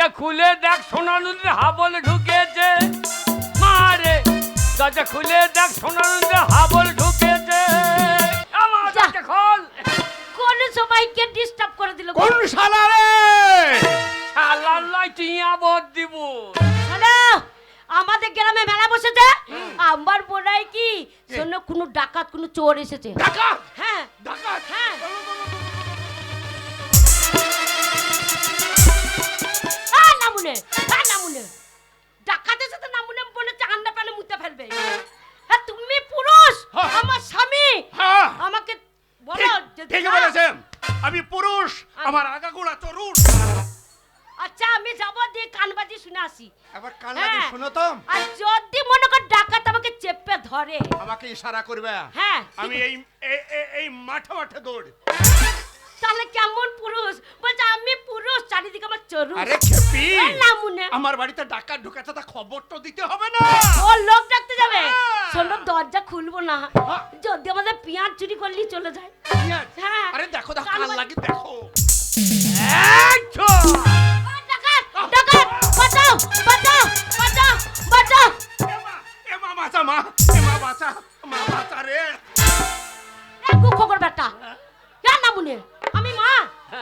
দরজা খুলে দেখ সোনানুদের হাবল ঢুকেছে মারে দরজা খুলে দেখ সোনানুদের হাবল ঢুকেছে আমার দরজা খোল কোন সবাইকে ডিস্টার্ব করে দিল কোন শালা রে শালা লাই টিয়া বদ দিব হ্যালো আমাদের গ্রামে মেলা বসেছে আমার বোনাই কি শোনো কোনো ডাকাত কোনো চোর এসেছে ডাকাত হ্যাঁ ডাকাত হ্যাঁ নামুনে নামুনে ডাকাতের সাথে নামুনে বলে চান্ডা পালে মুতে ফেলবে হ্যাঁ তুমি পুরুষ আমার স্বামী আমাকে বলো ঠিক বলেছেন আমি পুরুষ আমার আগাগোড়া তরুণ আচ্ছা আমি যাব দিয়ে কানবাজি শুনে আসি একবার কান লাগিয়ে শোনো তো আর যদি মনে কর ডাকাত আমাকে চেপে ধরে আমাকে ইশারা করবে হ্যাঁ আমি এই মাঠে মাঠে দৌড় তাহলে কেমন পুরুষ বলছে আমি পুরুষ চারিদিকে আমার চরু আরে খেপি নামুনে আমার বাড়িতে ডাকাত ঢুকেছে তা খবর তো দিতে হবে না ও লোক ডাকতে যাবে শোনো দরজা খুলবো না যদি আমাদের পেঁয়াজ চুরি করলি চলে যায় হ্যাঁ আরে দেখো দেখো কান লাগি দেখো ডাকাত ডাকাত বাঁচাও বাঁচাও বাঁচাও বাঁচাও এমা বাঁচা মা এমা বাঁচা মা বাঁচা রে একটু খবর বেটা না নামুনে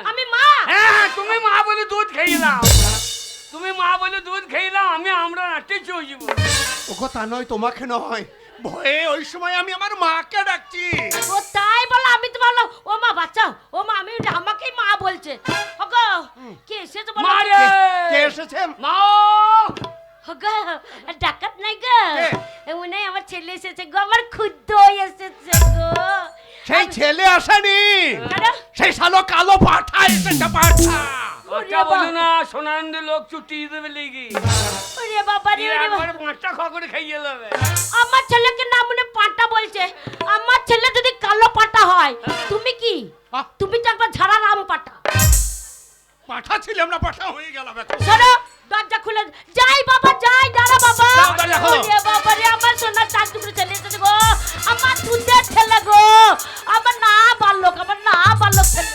আমি মা হ্যাঁ তুমি মা বলে দুধ খাইলাম তুমি মা বলে দুধ খাইলাম আমরা নাটে চলে যাব ও কথা নয় তোমাকে নয় ভয়ে ওই সময় আমি আমার মাকে ডাকছি ও তাই বলে আমি তো বললাম ও মা বাঁচাও ও মা আমি আমাকেই মা বলছে ওগো কে এসেছে বলো মারে কে এসেছে মা ওগো ডাকাত নাই গো মনে আমার ছেলে এসেছে গো আমার খুদ্দ এসেছে গো সেই ছেলে আসেনি কেন সেই শালো কালো পাঠা এসেছে পাঠা কথা বলো না সোনানন্দের লোক ছুটি দেবে লেগে ওরে বাবা রে একবার পাঁচটা খবর খাইয়ে যাবে আমার ছেলেকে না মনে পাটা বলছে আমার ছেলে যদি কালো পাটা হয় তুমি কি তুমি তো একবার ঝাড়া রাম পাটা পাঠা ছিলাম না পাঠা হয়ে গেল শোনো দরজা খুলে যাই বাবা যাই দাঁড়া বাবা দরজা খোলো। ওরে বাবা রে আমার সোনার চাঁদ টুকরো ছেলে এসেছে গো আমার দুধের ছেলে গো আমার না বালক ছেলে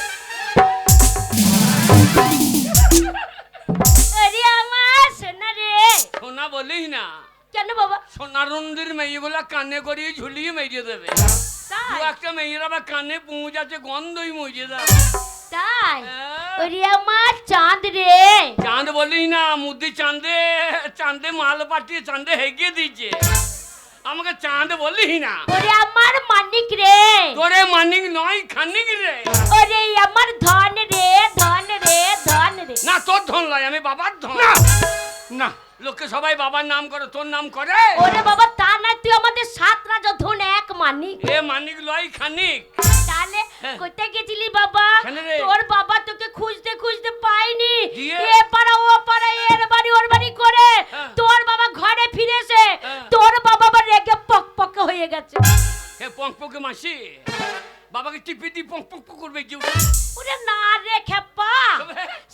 আরে আমার সোনা রে সোনা বলিস না কেন বাবা সোনারন্দির মেয়েগুলা কানে করিয়ে ঝুলিয়ে মেরে দেবে তাই একটা মেয়েরা বা কানে পুঁজ আছে গন্ধই মজে দেয় তাই ওরে আমার চাঁদ রে চাঁদ বলিস না মুদি চাঁদে মাল পাঠিয়ে চাঁদে হেগিয়ে দিচ্ছে আমাকে চাঁদ বলিস না ওরে আমার মানিক রে তোরে মানিক নয় খানিক রে ওরে আমার ধন রে ধন রে ধন রে না তোর ধন লয় আমি বাবার ধন না লোকে সবাই বাবার নাম করে তোর নাম করে ওরে বাবা তা না তুই আমাদের সাত রাজা ধন এক মানিক এ মানিক লয় খানিক তাহলে কোথায় গেছিলি বাবা কেন রে? তোর বাবা তোকে খুঁজতে খুঁজতে পাইনি দিয়ে? এ পাড়া ও পাড়া এর বাড়ি ওর বাড়ি করে তোর বাবা ঘরে ফিরেছে তোর বাবা আবার রেগে পকপকে হয়ে গেছে হে পংপকে মাসি বাবাকে টিপি দি পংপক করবে কি ওরে না রে খেপা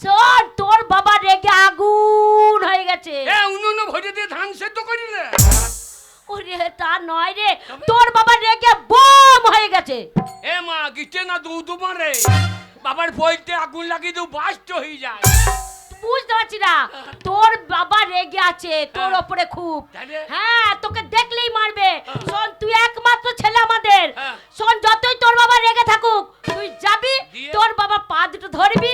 শোন তোর বাবা রেগে আগুন হয়ে গেছে এ উনুনে ভরে দিয়ে ধান সেদ্ধ করিলে ওরে তা নয় রে তোর বাবা রেগে বম হয়ে গেছে এ মা গিটে না দুধ মারে বাবার বইতে আগুন লাগিয়ে দেও বাস্ট হয়ে যায় বুঝতে পারছি না তোর বাবা রেগে আছে তোর ওপরে খুব তাহলে? হ্যাঁ তোকে দেখলেই মারবে শোন তুই একমাত্র ছেলে আমাদের হ্যাঁ। শোন যতই তোর বাবা রেগে থাকুক তুই যাবি দিয়ে? তোর বাবা পা দুটো ধরবি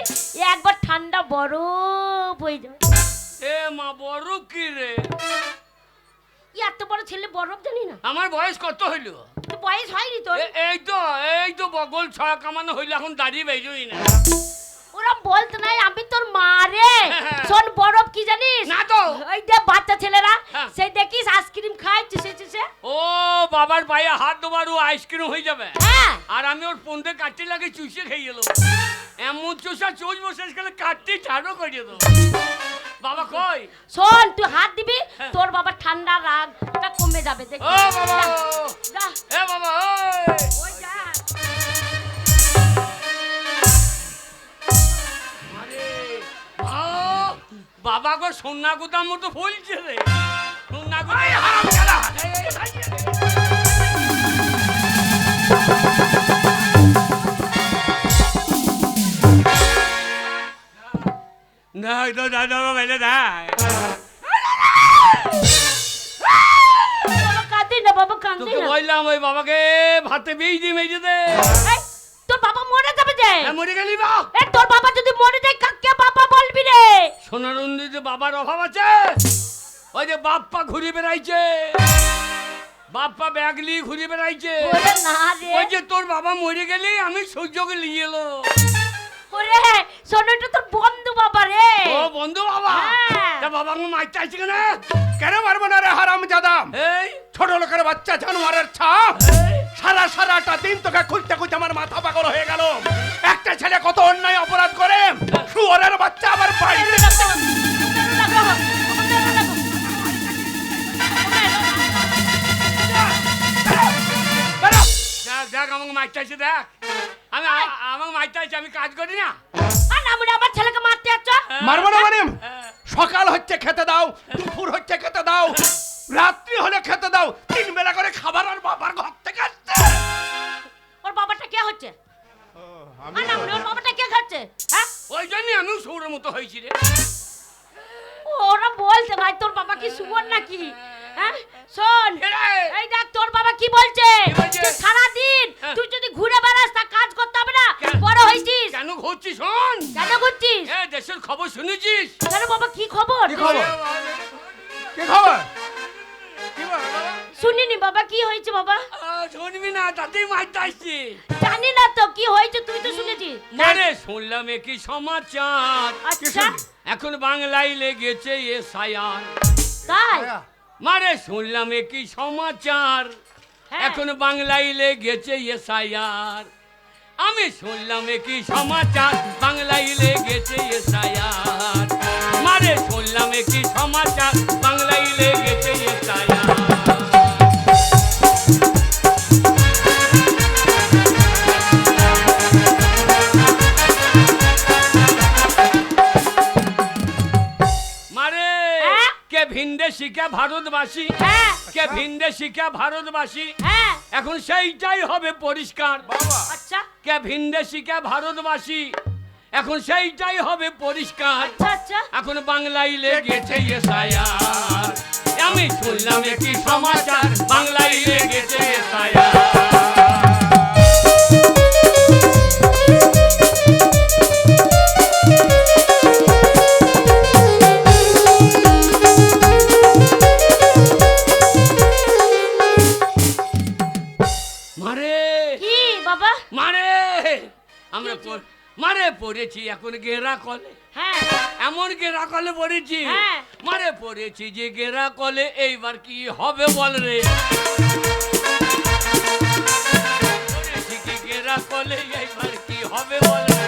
একবার ঠান্ডা বরফ হয়ে যাবে এ মা বড় কি রে এত বড় ছেলে বরফ জানি না আমার বয়স কত হইল তোর বয়স হয়নি তোর এই তো বগল ছ কামানো হইল এখন দাঁড়িয়ে বেজোই না ওরা বলতে নাই আমি তোর মা রে শোন বরফ কি জানিস না তো ওই যে বাচ্চা ছেলেরা হ্যাঁ। সেই দেখিস আইসক্রিম খায় চুষে ও বাবার পায়ে হাত দেবার ও আইসক্রিম হয়ে যাবে হ্যাঁ আর আমি ওর পন্দে কাটতে লাগে চুষে খেয়ে গেল এমন চুষা চুষবো শেষ গেলে কাটতে ছাড়ও করে দেবো বাবা কই শোন তুই হাত দিবি তোর বাবা ঠান্ডা রাগটা কমে যাবে ও দেখবি বাবা যা এ বাবা ওই যা বাবা গো সোনা গুদার মতো বলছে রে সোনা গুদাই হারাম খেলা দেখ তো দাদা বেলে দেখ বাবা কাঁদি না, বাবা কাঁদি তোকে না। বললাম ওই বাবাকে ভাতে বেই দি মেজে দে। এই, তোর বাবা মরে যাবে যে। মরে গেলি বা? এই তোর বাবা যদি মরে যায় কাকে বাবা বলবি রে? সোনানন্দীতে বাবার অভাব আছে? ওই যে বাপ্পা ঘুরে বেড়াইছে, বাপ্পা ব্যাগলি ঘুরে বেড়াইছে। ওরে না রে। ওই যে তোর বাবা মরে গেলি আমি সূর্যকে নিয়ে এলো। ওরে সোনাটা তোর বন্ধু বাবা রে। ও বন্ধু বাবা? হ্যাঁ। তা বাবা আমার মারতে আসছে কেন? কেন মারবো না রে হারামজাদা? এই ছোট লোকের বাচ্চা জানোয়ারের ছাপ। সারাটা দিন তোকে খুঁজতে খুঁজতে আমার মাথা পাগল হয়ে গেল। একটা ছেলে কত অন্যায় অপরাধ করে, শুয়োরের বাচ্চা আবার বাড়িতে। বেরো। দেখ দেখ আমাকে মারতে আসছে, দেখ আমি আমাকে মারতে আসছে, আমি কাজ করি না। আর নামুনে আমার ছেলেকে মারতে যাচ্ছ? মারবো না মানে? সকাল হচ্ছে খেতে দাও, দুপুর হচ্ছে খেতে দাও, রাত্রি হলে খেতে দাও। 3 বেলা করে খাবার আর বাবার ঘর থেকে আসছে। ওর বাবাটা কে হচ্ছে? আর নামুনে ওর বাবাটা কে খাচ্ছে? হ্যাঁ, ওই জন্যই আমি সৌরের মতো হয়েছি রে। ওরা বলছে ভাই তোর বাবা কি শুয়োর নাকি? হ্যাঁ শোন, এই দেখ তোর বাবা কি বলছে। বলছে? যে সারাদিন তুই যদি ঘুরে বেড়াস তা কাজ করতে হবে না। কেন? বড় হয়েছিস কেন ঘুরছিস শোন? কেন ঘুরছিস? এ দেশের খবর শুনেছিস? কেন বাবা কি খবর? কি খবর? কি খবর? কি বল বাবা? শুনিনি বাবা, কি হয়েছে বাবা? শুনবি না, তাতেই মারতে আসছি। জানি না তো কি হয়েছে, তুই তো শুনেছিস। আরে শুনলাম কি সমাচার, আচ্ছা এখন বাংলায় লেগেছে এসআইআর। তাই? মারে শুনলাম কি সমাচার, হ্যাঁ। এখন বাংলায় লেগেছে এসআইআর। আমি শুনলাম কি সমাচার, বাংলায় লেগেছে এসআইআর। মারে শুনলাম কি সমাচার, বাংলায় লেগেছে এসআইআর। মারে হ্যাঁ? কে ভিন্দে শিখা ভারতবাসী, হ্যাঁ কে ভিন্দে শিখা ভারতবাসী, হ্যাঁ এখন সেইটাই হবে পরিষ্কার। বাবা আচ্ছা কে ভিন্দে শিখা ভারতবাসী, এখন সেইটাই হবে পরিষ্কার। আচ্ছা আচ্ছা এখন বাংলায় লেগেছে এসআইআর। আমি শুনলাম কি সমাচার, বাংলায় লেগেছে এসআইআর। মারে কি বাবা? মারে আমরা মারে পড়েছি এখন গেরা কলে, হ্যাঁ এমন গেরা কলে পড়েছি। হ্যাঁ। মারে পড়েছি যে গেরা কলে, এইবার কি হবে বল রে? পড়েছি কি গেরা কলে, এইবার কি হবে বল রে?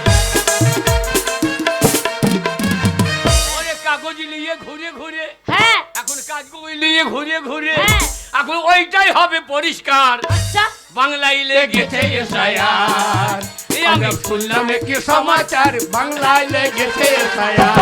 ওরে কাগজ নিয়ে ঘুরে ঘুরে, হ্যাঁ এখন কাগজ নিয়ে ঘুরে ঘুরে, হ্যাঁ। এখন ওইটাই হবে পরিষ্কার। আচ্ছা বাংলায় লেগেছে এসআইআর। আমরা শুনলাম কি সমাচার, বাংলায় লেগেছে এসআইআর।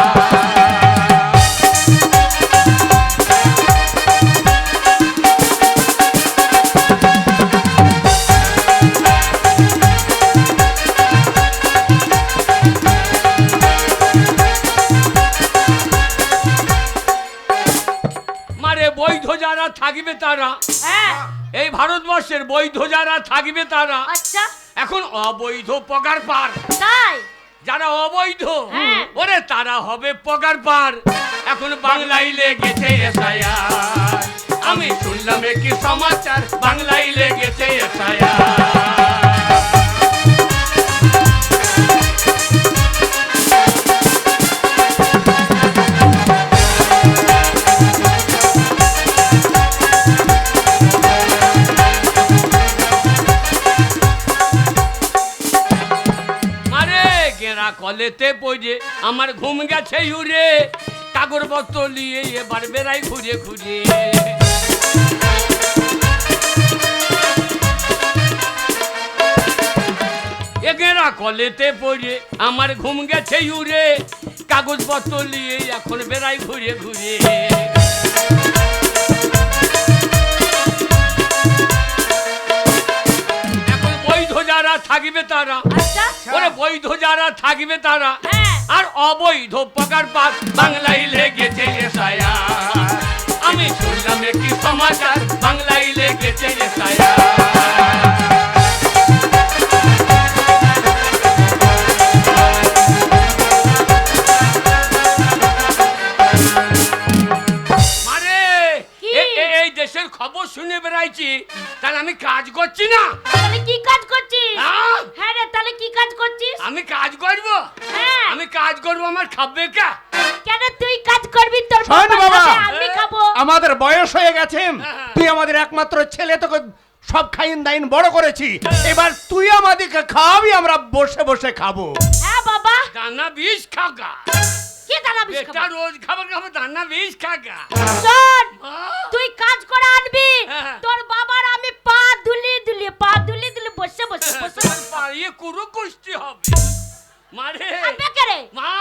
মারে বৈধ যারা থাকবে তারা, হ্যাঁ এই ভারতবর্ষের বৈধ যারা থাকবে তারা আচ্ছা এখন অবৈধ পগার পার। তাই? যারা অবৈধ হ্যাঁ। ওরে তারা হবে পগার পার। এখন বাংলায় লেগেছে এসআইআর। আমি শুনলাম কি সমাচার, বাংলায় লেগেছে এসআইআর। কলেতে পড়ে আমার ঘুম গেছে উড়ে, কাগর বস্ত্র নিয়ে এবার বেড়াই ঘুরে ঘুরে। এগেরা কলেতে পড়ে আমার ঘুম গেছে উড়ে, কাগজ পত্র নিয়ে এখন বেড়াই ঘুরে ঘুরে। এখন বৈধ যারা যারা থাকবে তারা, আচ্ছা ওরে বৈধ যারা থাকবে তারা, হ্যাঁ আর অবৈধ পকার পার বাংলায় লেগেছে এসআইআর। আমি শুনলাম একটি সমাচার বাংলায় লেগেছে এসআইআর। মারে কি? এই দেশের খবর শুনে বেড়াইছি, তাহলে আমি কাজ করছি না? তাহলে কি কাজ করছিস? আহ! হ্যাঁ রে, তাহলে কি কাজ করছিস? আমি কাজ করব, হ্যাঁ আমি কাজ করব, আমার খাবে কা? কেন তুই কাজ করবি? তোর শোন বাবা বাবা। খাবে, আমি খাবো। আমাদের বয়স হয়ে গেছে, হ্যাঁ। তুই আমাদের একমাত্র ছেলে, তোকে সব খাইন দাইন বড় করেছি, এবার তুই আমাদেরকে খাওয়াবি, আমরা বসে বসে খাবো। হ্যাঁ বাবা। দানা বিষ খাগা, কি দাঁড়া বিষ এটা খাবো? রোজ খাবার খাবো, দানা বিষ খাগা। শোন, আহ! তুই কাজ করে আনবি, হ্যাঁ। তোর বাবার আমি পা দুলি বসে বসে বসে বসে পারিয়ে কুরু কুষ্টি হবে। মারে খাবে কে রে? মা,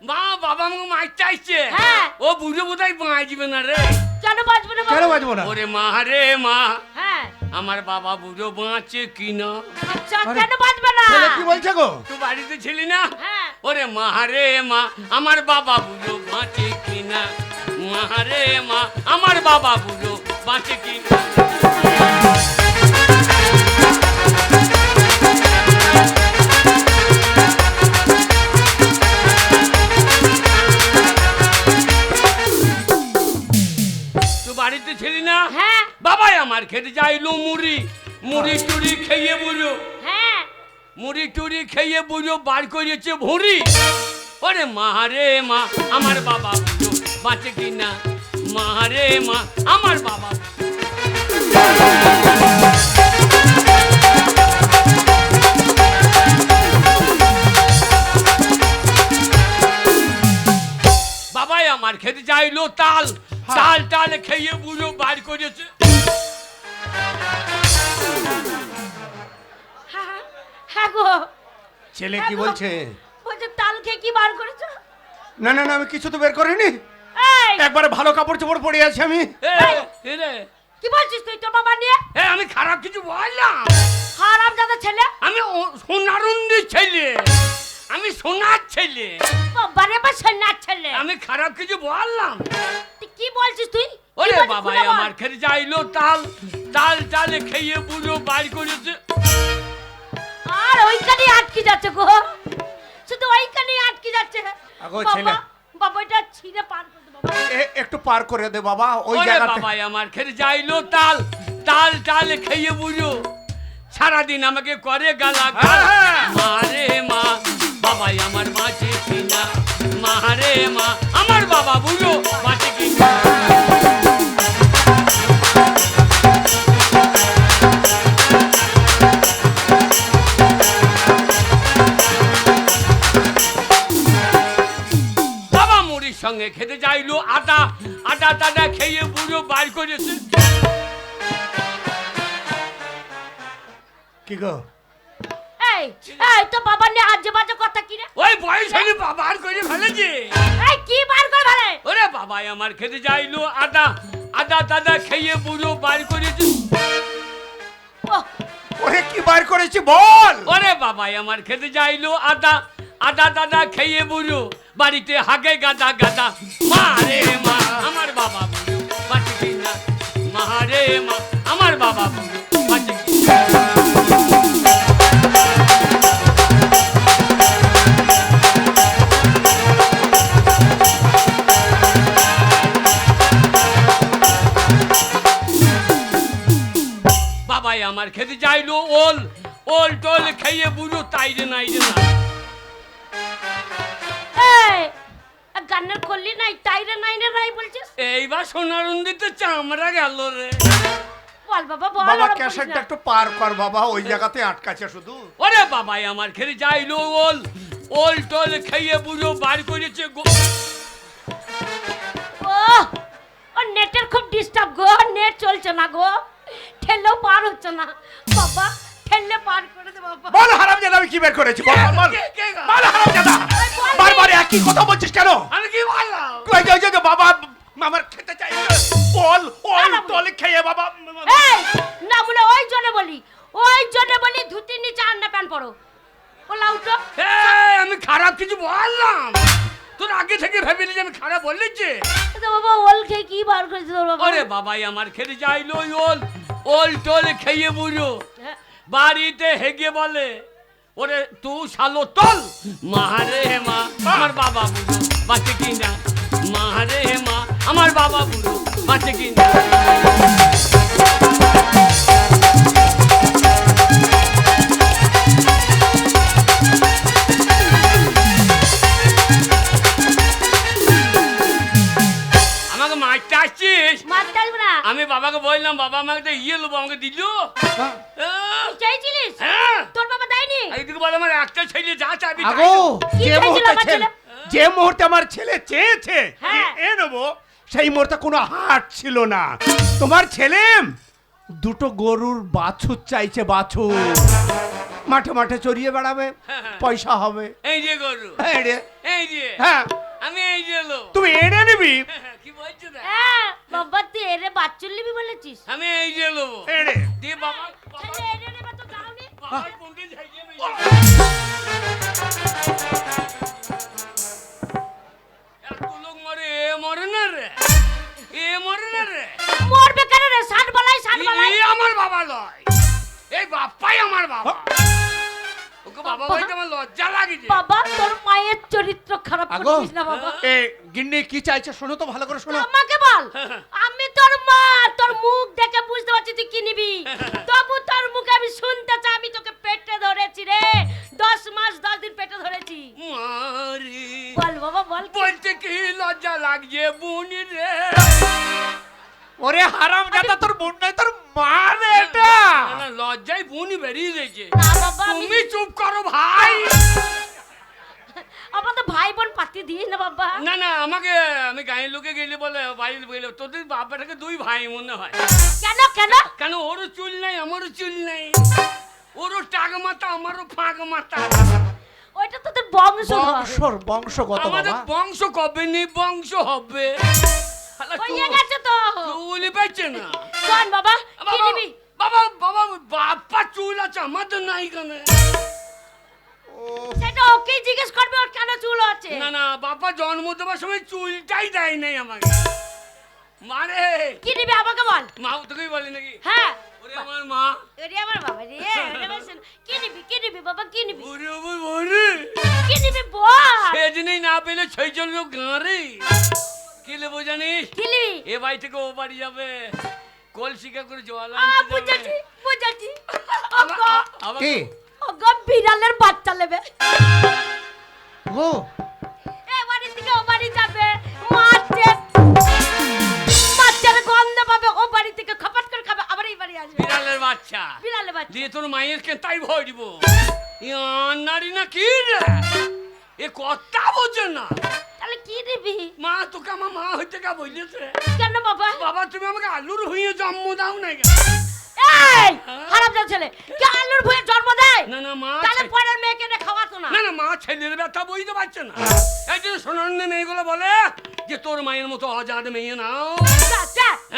মা বাবা আমাকে মারতে আসছে। হ্যাঁ। ও বুঝে বোধহয় বাঁচবে না রে। কেন বাঁচবে না কেন বাবা? বাজবো না? ওরে মা রে মা, হ্যাঁ আমার বাবা বুঝো বাঁচে কি না? আচ্ছা, আরে, কেন বাঁচবে না? ছেলে কি বলছে গো? তুই বাড়িতে ছিলি না? হ্যাঁ ওরে মা রে মা, আমার বাবা বুঝো বাঁচে কি না? মা রে মা, আমার বাবা বুঝো বাঁচে কি না? তুই বাড়িতে ছিলি না? হ্যাঁ বাবাই আমার খেতে চাইলো মুড়ি, মুড়ি টুড়ি খেয়ে বুঝো, হ্যাঁ মুড়ি টুড়ি খেয়ে বুঝো বার করেছে ভুঁড়ি। ওরে মা রে মা, আমার বাবা বুঝো বাঁচে কি না? মা রে মা, আমার বাবা। বাবাই আমার খেতে চাইলো তাল, তাল টাল খেয়ে বুঝো বার করেছে। হ্যাঁ হ্যাঁ গো, ছেলে কি বলছে? বলছে তাল খেয়ে কি বার করেছো? না না না, আমি কিছু তো বের করিনি, এই একবারে ভালো কাপড় চোপড় পরে আছি আমি। এ রে, কি বলছিস তুই তোর বাবা নিয়ে? আমি খারাপ কিছু বললাম? হারাম দাদা ছেলে, আমি সোনারুন্দি ছেলে, আমি সোনার ছেলে, বাবারে বা সন্ন্যার ছেলে। আমি খারাপ কিছু বললাম? তুই কি বলছিস তুই? কি ওরে বলছিস বাবা, খুলে বল। আমার খেতে চাইলো তাল, তাল টালে খেয়ে বুঝো বার করেছে। আর ওইখানেই আটকে যাচ্ছে গো, শুধু ওইখানেই আটকে যাচ্ছে। আগো বাবা, ছেলে। বাবা এটা ছিঁড়ে পার করে দে বাবা। একটু পার করে দে বাবা ওই ওরে জায়গাতে। বাবা, আমার খেতে চাইলো তাল, তাল টালে খেয়ে বুঝো সারাদিন আমাকে করে গালা গাল। হ্যাঁ। মা রে মা, বাবাই আমার বাঁচে কিনা? মা রে মা, আমার বাবা বুঝো বাঁচে কিনা? বাবা মুড়ির সঙ্গে খেতে চাইলো আটা, আটা টাটা খেয়ে বুঝো বার করেছে। কি গো? এই এই তো বাবা নিয়ে আজে বাজে কথা কি রে? ওই বয়স হয়নি বার করে ফেলেছে। এই কি বার করে ফেলে? ওরে বাবাই আমার খেতে চাইলো আটা, আটা টাটা খেয়ে বুঝো বার করেছে। ও ওরে কি বার করেছি বল? ওরে বাবাই আমার খেতে চাইলো আটা, আটা টাটা খেয়ে বুঝো বাড়িতে হাগে গাদা গাদা। মা রে মা, আমার বাবা বুঝো বাঁচে কিনা? মা রে মা, আমার বাবা বুঝো বাঁচে কিনা? বাবাই আমার খেতে চাইলো ওল, ওল টোল খেয়ে বুঝো তাই রে নাই রে না। এই গান্নের করলি নাই তাই রে নাই রে নাই বলছিস? এইবার সোনারুন্দিতে চামড়া গেল রে। বল বাবা বল। বাবা আর বলিস ক্যাসেটটা না। একটু পার কর বাবা, ওই জায়গাতে আটকাছে শুধু। ওরে বাবাই আমার খেতে চাইলো ওল, ওল টোল খেয়ে বুঝো বার করেছে গো। ও নেটের খুব ডিস্টার্ব গো, নেট চলছে না গো, ঠেললেও পার হচ্ছে না বাবা, ঠেললে পার করে দে বাবা। বল হারামজাদা, আমি কি বের করেছি বল বল, বল। কে গো? বল হারামজাদা, বল। বারবার একই কথা বলছিস কেন? আমি কি বললাম? ওই যে, ওই যে, বাবা আমার খেতে চাই বল, ওল তোল খেয়ে বাবা। এই না বলে ওই জন্য বলি, ওই জন্য বলি ধুতির নিচে পড়ো বলা উঠো এই, আমি খারাপ কিছু বললাম? তোর আগে থেকে ভেবেলি যে আমি খারাপ বলেছি? তো বাবা ওল খেয়ে কি বার করেছে তোর বাবা আরে বাবাই আমার খেতে যাইলো ওল ওল টোল খেয়ে বুঝো হ্যাঁ, বাড়িতে হেগে বলে ওরে তুই শালো তল মারে মা আমার বাবা বুঝো বাঁচে কিনা মারে মা আমার বাবা বুঝো বাঁচে কিনা আমাকে মারতে আসছিস? মারতে আসবে না আমি বাবাকে বললাম বাবা আমাকে তো ইয়ে লোবো আমাকে দিল চাইছিলিস হ্যাঁ তোর বাবা দেয়নি এইদিকে বলে আমার একটা ছেলে যা চাবি তাই আগো দেবো। কি যে চাইছিল মুহূর্তে আমার ছেলে? যে মুহূর্তে আমার ছেলে চেয়েছে হ্যাঁ। এ নেবো সেই মুহূর্তে কোনো হাট ছিল না। তোমার ছেলে দুটো গরুর বাছুর চাইছে, বাছুর মাঠে মাঠে চড়িয়ে বেড়াবে, পয়সা হবে। এই যে গরু হ্যাঁ রে, এই যে হ্যাঁ আমি এই যে লো তুমি এনে নিবি। কি বলছো না হ্যাঁ বাবা তুই এরে বাচ্চা নিবি বলেছিস আমি এই যে লোবো এনে দিয়ে বাবা ছেলে এরে নেবে তো দাওনি বাবার বউকে ঝাইয়ে আমি এত লোক মরে এ মরে না রে এ মরে না রে মরবে কেন রে ষাট বলাই ষাট বলাই এই আমার বাবা লয় এই বাপ্পাই আমার বাবা ওকে বাবা বলতে আমার লজ্জা লাগছে বাবা তোর মায়ের চরিত্র খারাপ আগো। করছিস না বাবা এ গিন্নি কি চাইছে শোনো তো, ভালো করে শোনো। আমাকে বল আমি তোর মা তোর মুখ দেখে বুঝতে পারছি তুই কি নিবি তবু তোর মুখে আমি শুনতে চাই আমি তোকে পেটে ধরেছি রে 10 মাস 10 দিন পেটে ধরেছি মারি বল বাবা বল বলতে কি লজ্জা লাগছে বুনি রে ওরে হারাম দাদা, তোর বোন নয় তোর মা রে এটা। না, না, লজ্জায় বুনি বেরিয়ে গেছে না বাবা আমি তুমি চুপ করো ভাই আমাদের ভাই বোন পাতি দিই না বাবা না না আমাকে আমি গাঁয়ের লোকে গেলে বলে বাড়ির গেলে তোদের বাবাটাকে দুই ভাই মনে হয় কেন কেন কেন ওরও চুল নাই আমারও চুল নাই ওরও টাক মাথা আমারও ফাঁক মাথা ওইটা তোদের বংশ বংশগত আমাদের বাবা। বংশ কবে নি বংশ হবে শালা হয়ে চুল- গেছে তো চুলই পাচ্ছে না শোন বাবা কি বাবা নিবি বাবা বাবা বাপ্পা চুল আছে আমাদের নাই কেন সেটা ওকেই জিজ্ঞেস করবে ওর কেন চুল আছে না না বাবা জন্ম দেওয়ার সময় চুলটাই দেয় নাই আমাকে মারে কি নিবি আমাকে বল মা তোকেই বলে নাকি হ্যাঁ ওরে আমার মা ওরে আমার বাবা রে ওরে আমার শোন। কি নিবি বাবা কি নিবি ওরে আমার ওরে কি নিবি বল সেদিনই না পেলে সেই জন্য গাঁরে কি নেবো জানিস কি নিবি এ বাড়ি থেকে ও বাড়ি যাবে কলসিকা করে জল বুঝাচ্ছি বুঝাচ্ছি কি ওগো বিড়ালের বাচ্চা নেবে গো এ বাড়ি থেকে ও বাড়ি যাবে মাছের গন্ধ পাবে ও বাড়ি থেকে খপাট করে খাবে আবার এই বাড়ি আসবে বিড়ালের বাচ্চা বিড়ালের বাচ্চা দিয়ে তোর মায়ের কে তাই ভয় দিব নারী না কি রে এ কথা বোঝে না তাহলে কি নিবি মা তোকে আমার মা হইতে কা বলেছে কেন বাবা বাবা তুমি আমাকে আলুর হইয়ে জন্ম দাও না এই হারামজাদা ছেলে কে আলুর ভুঁয়ে জন্ম দেয় না না মা তাহলে পরের মেয়েকে না খাওয়াতো না না না মা ছেলের ব্যথা বুঝতে পারছে না এই যে সোনার মেয়েগুলো বলে যে তোর মায়ের মতো অজাদ মেয়ে নাও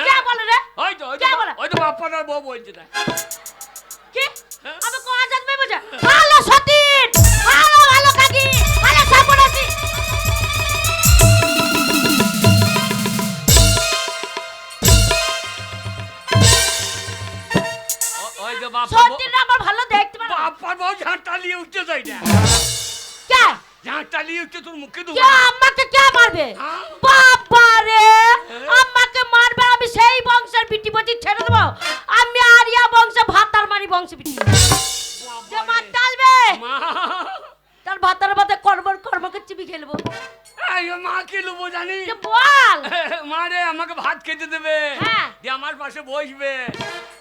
কে বলে রে ওই তো কে বলে? ওই তো বাপ্পাটার বউ বলছে তাই কি হ্যাঁ? আমি কো আজাদ মেয়ে বোঝা ভালো সতীন ভালো ভালো কাকি ভালো সাপড়াছি ওই তো বাপ্পা সতীন আমার ভালো দেখতে পারে বাপ্পার বউ ঝাঁটা নিয়ে উঠতে যাই না কে ঝাঁটা নিয়ে উঠতে তোর মুখে দেবো কে আমাকে কে মারবে হ্যাঁ? বাবা রে আমাকে মারবে আমি সেই বংশের বিটি বটি ছেড়ে দেবো আমি আরিয়া বংশে ভাতার মারি বংশ বিটি যে মার ডালবে মা তার ভাতার ভাতে কর্মকে চিবি খেলবো এই মা কি লুবো জানি যে বল মা রে আমাকে ভাত খেতে দেবে হ্যাঁ। দিয়ে আমার পাশে বসবে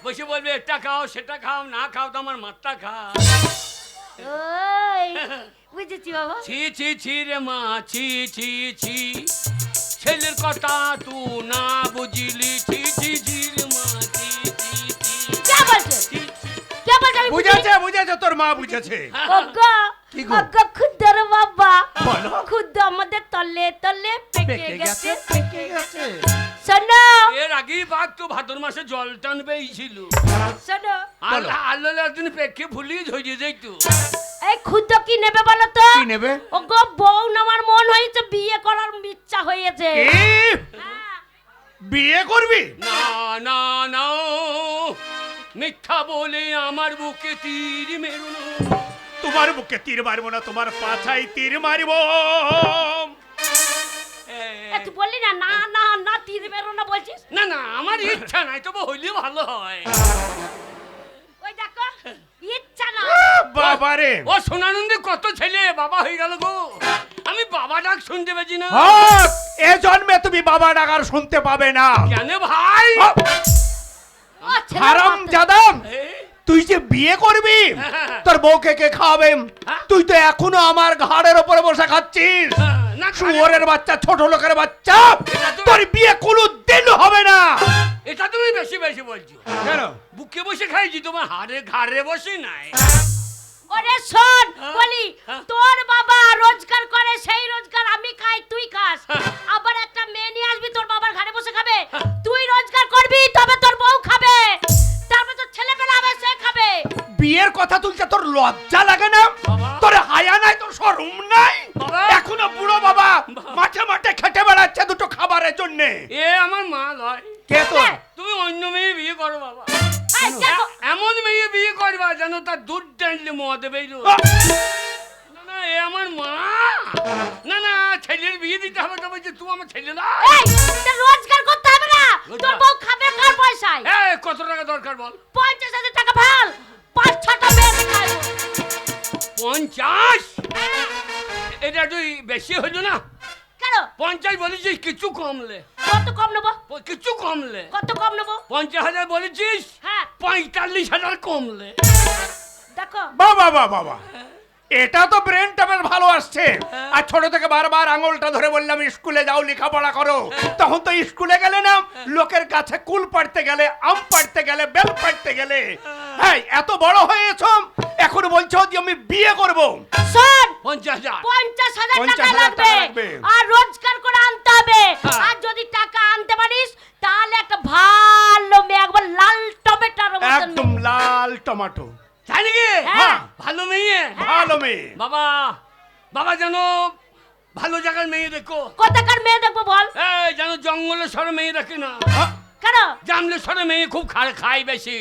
বসে বলবে এটা খাও সেটা খাও না খাও তো আমার মাথা খাও ওই বুঝেছি বাবা ছি ছি ছি রে মা ছি ছি ছি ছেলের কথা তু না বুঝিলি ছি ছি ছি রে মা ছি ছি ছি কে বলছে ছি, ছি। কে বলছে আমি বুঝেছি বুঝেছে বুঝেছে তোর মা বুঝেছে ওগো কি গো? অগো খুদর বাবা বলো। খুদ আমাদের তলে তলে পেকে গেছে পেকে গেছে। শোনো এর আগেই বাঘ তো ভাদর মাসে জল টানবেই ছিল। শোনো বলো। আল্লাহ একদিন পেকে ভুলিয়ে ধরিয়ে যাইত। এই খুদ কি নেবে বলো তো? কি নেবে? ওগো বউ আমার মন হয়েছে, বিয়ে করার ইচ্ছা হয়েছে। কি? হ্যাঁ। বিয়ে করবি? না না না, মিথ্যা বলে আমার বুকে তীর মেরো না। তোমার বুকে তীর মারবো না, তোমার পাছায় তীর মারবো। এ, তুই বললি না না না না তীর বেরো না বলছিস? না না, আমার ইচ্ছা নাই, তবে হইলে ভালো হয়। ওই দেখো ইচ্ছা না। বাবারে, ও সোনানন্দে কত ছেলে বাবা হয়ে গেল গো, আমি বাবা ডাক শুনতে পেয়েছি না। হক, এ জন্মে তুমি বাবা ডাকার শুনতে পাবে না। কেন ভাই? ও ছেলে হারাম বাচ্চা। জাদাম, এই, তুই যে বিয়ে করবি হ্যাঁ। তোর বউকে কে খাওয়াবে? হ্যাঁ? তুই তো এখনো আমার ঘাড়ের উপরে বসে খাচ্ছিস। না শুয়োরের বাচ্চা, ছোট লোকের বাচ্চা, এটা তো- তোর বিয়ে কোনো দিন হবে না। এটা তুমি বেশি বেশি বলছো। কেন? বুকে বসে খাইছি, তোমার হাড়ে ঘাড়ে বসে নাই। ওরে শোন হ্যাঁ? বলি, হ্যাঁ? তোর বাবা রোজগার করে, সেই রোজগার আমি খাই, তুই খাস। হ্যাঁ। আবার একটা মেয়ে নিয়ে আসবি তোর বাবার ঘাড়ে বসে খাবে। তুই রোজগার করবি তবে তোর বউ খাবে, তারপর তোর ছেলে পেলে হবে, সে খাবে। বিয়ের কথা তুলতে তোর লজ্জা লাগে না? বাবা। তোর হায়া নাই, তোর শরম নাই? বাবা। এখনো বুড়ো বাবা মাঠে মাঠে খেটে বেড়াচ্ছে দুটো খাবারের জন্য। এ আমার মা নয়। কে তোর? তুমি অন্য মেয়ে বিয়ে করো বাবা। এই দেখো, এমন মেয়ে বিয়ে করবা যেন তার দুধ টানলে মদ বেরো। আহ! না না, এ আমার মা। না না, ছেলের বিয়ে দিতে হবে, তো বলছে তুই আমার ছেলে না। এই তোর রোজগার করতে হবে না, তোর রোজগার। বউ খাবে কার পয়সায়? এ, কত টাকা দরকার বল? 50,000 টাকা ভাল, 5-6টা মেয়ে খাইবো। 50? এটা তুই বেশি হইল না? কেন? 50 বলেছিস, কিছু কমলে। কত কম নেবো? কিছু কমলে। কত কম নেবো? 50,000 বলেছিস, হ্যাঁ 45,000 কমলে। দেখো বাবা বাবা বাবা, এটা তো ব্রেনটা বেশ ভালো আসছে। আর ছোট থেকে বারবার আঙুলটা ধরে বললাম স্কুলে যাও, লেখাপড়া করো। তখন তো স্কুলে গেলে না, লোকের কাছে কুল পাড়তে গেলে, আম পাড়তে গেলে, বেল পাড়তে গেলে। হ্যাঁ, এত বড় হয়েছো, এখন বলছো যে আমি বিয়ে করব। শোন, 50,000। 50,000 টাকা 50,000 লাগবে, টাকা লাগবে। আর রোজগার করে আনতে হবে। হ্যাঁ। আর যদি টাকা আনতে পারিস তাহলে একটা ভালো মেয়ে, একবার লাল টমেটোর মতন একদম মেয়ে। লাল টমেটো, তাই নাকি? হ্যাঁ। ভালো মেয়ে। ভালো মেয়ে। বাবা, বাবা যেন ভালো জায়গার মেয়ে দেখো। কোথাকার মেয়ে দেখবো বল? এই যেন জঙ্গলের সরে মেয়ে দেখি না। হ্যাঁ, কেন? জামলে সরে মেয়ে খুব খায় বেশি।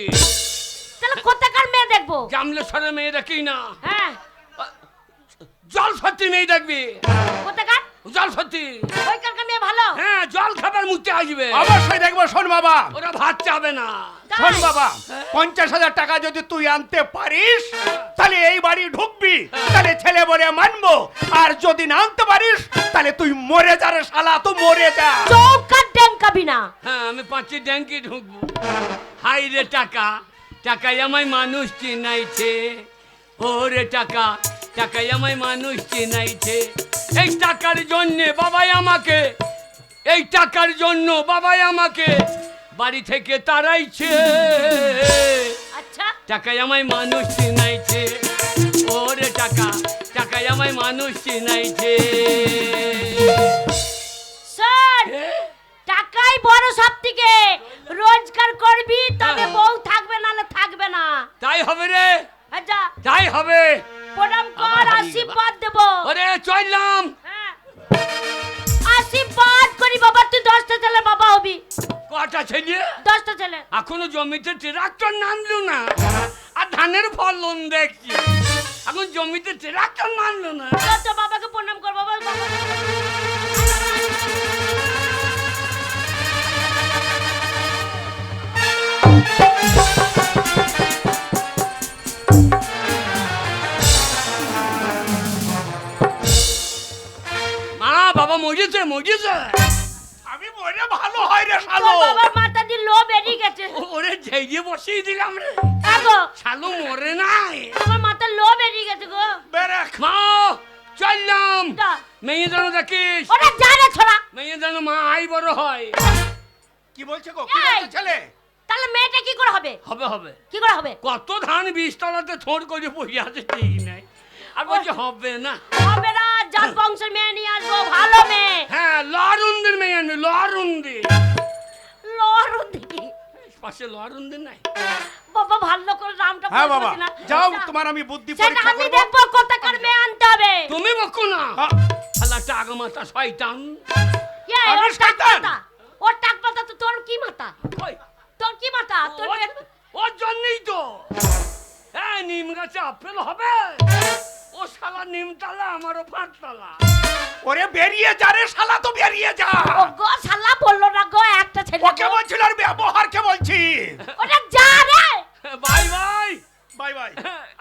তাহলে কোথাকার মেয়ে দেখবো? জামলে সরে মেয়ে দেখি না। হ্যাঁ জল সত্যি মেয়ে দেখবি। কোথাকার? জল সত্যি। ওইখানকার মেয়ে ভালো? হ্যাঁ, জল খাবার মুখতে আসবে। অবশ্যই দেখবো। শোন বাবা, ওরা ভাত চাবে না। শোন বাবা, 50,000 টাকা যদি তুই আনতে পারিস তাহলে এই বাড়ি ঢুকবি, তাহলে ছেলে বলে মানবো। আর যদি না আনতে পারিস তাহলে তুই মরে যা রে শালা, তুই মরে যা। চৌকার ডেঙ্কাবি না। হ্যাঁ, আমি 5 ট্যাঙ্কি ঢুকবো। হাই রে টাকা, টাকায় আমায় মানুষ চিনাইছে। ওরে টাকা, টাকায় আমায় মানুষ চিনাইছে। এই টাকার জন্যে বাবাই আমাকে, এই টাকার জন্য বাবাই আমাকে বাড়ি থেকে তাড়াইছে। আচ্ছা টাকায় আমায় মানুষ চিনাইছে। ওরে টাকা, টাকায় আমায় মানুষ চিনাইছে। শোন, টাকাই বড় সব থেকে। রোজগার করবি তবে হ্যাঁ। বউ থাকবে, নালে থাকবে না। তাই হবে রে, আচ্ছা তাই হবে। প্রণাম আবার কর, হারিয়ে আশীর্বাদ দেবো। ওরে চললাম। হ্যাঁ। আশীর্বাদ করি বাবা, তুই 10টা ছেলে বাবা হবি। কটা ছেলে? 10টা ছেলে। এখনো জমিতে ট্রাক্টর নামলো না, আর ধানের ফলন দেখছি। এখন জমিতে ট্রাক্টর নামলো না। তো বাবাকে প্রণাম কর বাবা, বাবা। মা, বাবা মরেছে, মরেছে। আমি মরে ভালো হয় রে তোর শালো। বাবার মাথা দিয়ে লো বেরিয়ে গেছে। ওরে ঝেড়ে বসিয়ে দিলাম রে। আগো শালো মরে নাই। আমার মাথা লো বেরিয়ে গেছে গো। বেরেক। মা, চললাম। যা। মেয়ে যেন দেখিস, ওরা জানে ছোড়া। মেয়ে যেন মা আই বড় হয়। কি বলছে গো? কি এই। বলছে ছেলে? তাহলে মেয়েটা কি করে হবে? হবে হবে। কি করে হবে? কত ধান 20 তলাতে থোড় করে পড়ে আছে ঠিক নাই। আর বলছি হবে না। হবে না, জাত বংশের মেয়ে নিয়ে আসবো, ভালো মেয়ে। হ্যাঁ, লরুন্দির মেয়ে আনবি, লরুন্দি। লরুন্দি কি? পাশে লরুন্দি নাই? বাবা ভালো করে নামটা হ্যাঁ বাবা, বলছি না। যাও তোমার আমি বুদ্ধি সেটা পরীক্ষা আমি করব। দেখবো কোথাকার মেয়ে আনতে হবে। তুমি বকো না। হ্যাঁ। আল্লাহ টাকা মাথা শয়তান। এই, আমি ওর টাক শয়তান। মাথা, ওর টাক মাথা তো তোর কি মাথা? ওই, তোর কি মাথা? তোর ওর জন্যই তো। হ্যাঁ, নিম গাছে আপেল হবে। ও শালা নিমতলা, আমারও পাঁচতলা। ওরে বেরিয়ে যা রে শালা, তো বেরিয়ে যা। ও গো শালা বললো না গো, একটা ছেলে ওকে বলছিল আর ব্যবহারকে বলছি। ওটা যা রে। Bye bye. Bye bye.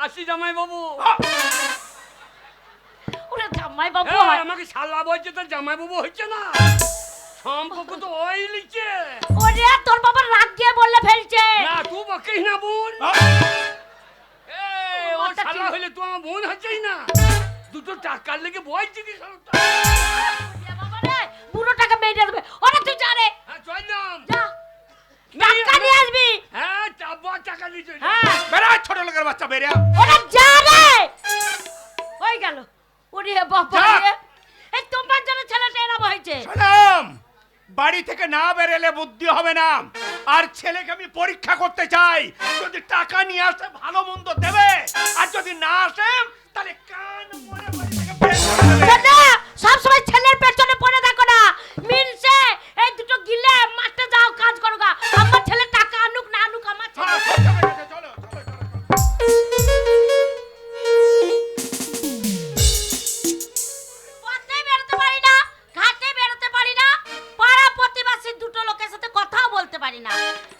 আসি জামাই বাবু। ওরে জামাই বাবু হ্যাঁ, হয়। আমাকে শালা বলছে তো জামাই বাবু হচ্ছে না। সম্পর্ক তো ওই লিখছে। ওরে তোর বাবা রাগ দিয়ে বললে ফেলছে। না, তুই বকিস না বোন। ও মাথা শালা ঠিক- হইলে তো আমার বোন হচ্ছেই না। দুটো টাকার লেগে বলছি কি শালাটা? ওরে বাবা রে, পুরো টাকা মেরে দেবে। ওরে তুই যা রে, হ্যাঁ, চললাম। যা। টাকা নিয়ে আসবি। হ্যাঁ, চাপা টাকা দিয়ে চল। হ্যাঁ, বেরা ছোট লোকের বাচ্চা বেরিয়া। ওরে যা রে। হয়ে গেল। ওরে বাবা যা। রে, এই তোমার জন্য ছেলেটা এরকম হয়েছে। শোনাম, বাড়ি থেকে না বেরেলে বুদ্ধি হবে না। আর ছেলেকে আমি পরীক্ষা করতে চাই, যদি টাকা নিয়ে আসে ভালো মন্দ দেবে, আর যদি না আসে তাহলে কান মরে বাড়ি থেকে বের করে দেবে। দাদা সব সময় ছেলের পেছনে পড়ে থাকো না, মিনসে এই দুটো গিলে মাঠে যাও, কাজ করো গা। আমার ছেলে টাকা আনুক না আনুক, আমার ছেলে চলো, চলো, চলো, চলো। পথে বেরোতে পারি না, ঘাটে বেরোতে পারি না, পাড়া প্রতিবেশী দুটো লোকের সাথে কথাও বলতে পারি না।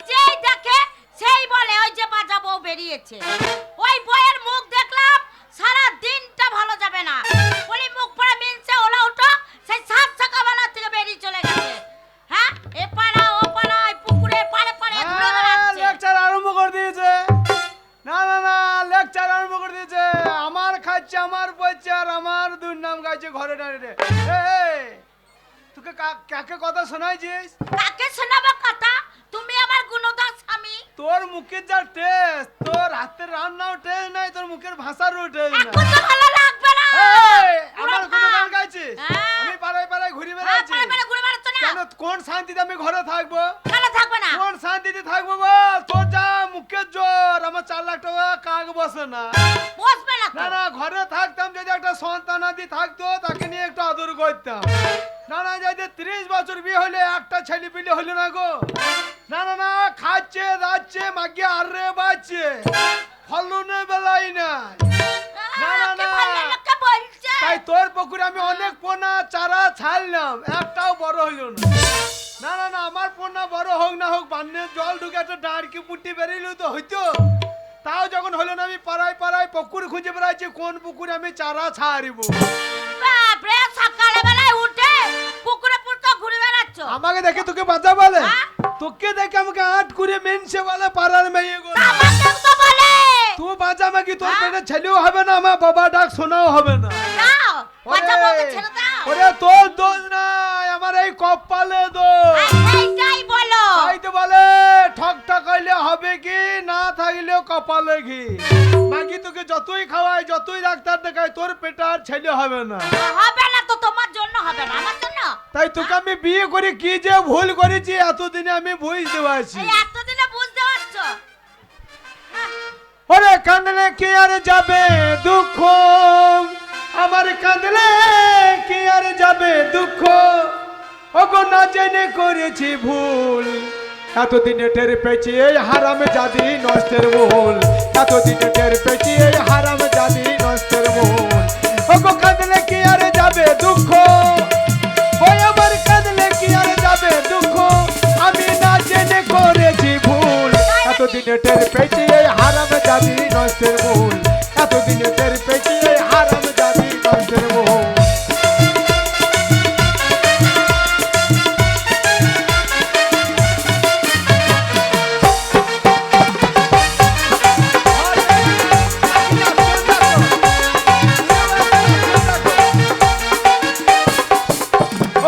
যেই দেখে সেই বলে ওই যে বাজা বউ বেরিয়েছে। ওই বইয়ের মুখ দেখলাম সারা দিনটা ভালো যাবে না। বলি মুখ পড়ে মিনসে ওলা উঠো, সেই সাত সকালবেলা থেকে বেরিয়ে চলে গেছে। হ্যাঁ, এ পাড়া ও পাড়া, এই পুকুরে পাড়ে পাড়ে ঘুরে বেড়াচ্ছে। লেকচার আরম্ভ করে দিয়েছে। না না না, লেকচার আরম্ভ করে দিয়েছে। আমার খাচ্ছে, আমার বইছে, আর আমার দুর্নাম গাইছে ঘরে দাঁড়িয়ে। তোকে কাকে কথা শোনাইছিস? কাকে শোনাবে কথা? তুমি আমার গুণদার স্বামী। তোর মুখের যা টেস্ট, তোর হাতের রান্নাও টেস্ট নাই, তোর মুখের ভাষারও টেস্ট নাই। এখন তো ভালো লাগবে না। আমার কোনো গান গাইছিস? হ্যাঁ। আমি পাড়ায় পাড়ায় ঘুরে হ্যাঁ, বেড়াচ্ছি। পাড়ে পাড়ে ঘুরে বেড়াচ্ছ না। কেন, কোন শান্তিতে আমি ঘরে থাকবো? কেন থাকবে না? কোন শান্তিতে থাকবো বল? তোর যা মুখের জোর, আমার 4 লাখ টাকা কাক বসে না। বসবে না তো। না না, ঘরে থাকতাম, যদি একটা সন্তানাদি থাকতো তাকে নিয়ে একটু আদর করতাম। না না, যদি 30 বছর বিয়ে হলে একটা ছেলে পিলে হলো না গো। না না না, খাচ্ছে দাচ্ছে মাগিয়ে আরে বাচ্চে, ফলনে বেলাই না। না, না, কে না। ভালো লোককে বলছে। তাই তোর পুকুরে আমি অনেক পোনা চারা ছাড়লাম, একটাও বড় হইলো না। না না না, আমার পোনা বড় হোক না হোক, বান্নের জল ঢুকে একটা ডাঁড়কি পুটি বেরিয়ে তো হইতো। তাও যখন হলো না, আমি পাড়ায় পাড়ায় পুকুর খুঁজে বেড়াচ্ছি কোন পুকুরে আমি চারা ছাড়িব। বাপরে, সকালবেলায় উঠে পুকুরে পুরো ঘুরে বেড়াচ্ছ। আমাকে দেখে তোকে বাঁচা বলে? হ্যাঁ? তোকে দেখে আমাকে আট করে মেনছে বলে পাড়ার মেয়ে গো। আমাকে তো বলে। তুই বাঁচা মাগি, তোর হ্যাঁ? পেটে ছেলেও হবে না, আমার বাবা ডাক শোনাও হবে না। দাও, বাচ্চা বউকে ওরে, ছেড়ে দাও। ওরে তোর দোষ নাই, আমার এই কপালে দোষ। আর এইটাই বলো। তাই তো বলে ঠক ঠকাইলে হবে কি, না থাকলেও কপালে ঘি। মাগি তোকে যতই খাওয়াই, যতই ডাক্তার দেখায়, তোর পেটে আর ছেলে হবে না। হবে না তো, তোমার জন্য হবে না, আমার জন্য। তাই তোকে আমি বিয়ে করে কি যে ভুল করেছি এতদিনে আমি বুঝতে পারছি। এই এতদিনে বুঝতে পারছো? ওরে কাঁদলে কি আর যাবে দুঃখ, আমার কাঁদলে কি আর যাবে দুঃখ, ওগো না জেনে করেছি ভুল, এতদিনে টের পেয়েছি এই হারাম জাদি নষ্টের মূল, এতদিনে টের পেয়েছি এই হারাম জাদি নষ্টের মূল, ওগো কাঁদলে কি আর যাবে দুঃখ, ওই আমার কাঁদলে কি আর যাবে দুঃখ, আমি না জেনে করেছি ভুল, এতদিনে টের পেয়েছি এই হারাম জাদি নষ্টের মূল, এতদিনে টের পেয়েছি এই হারাম জাদি নষ্টের মূল।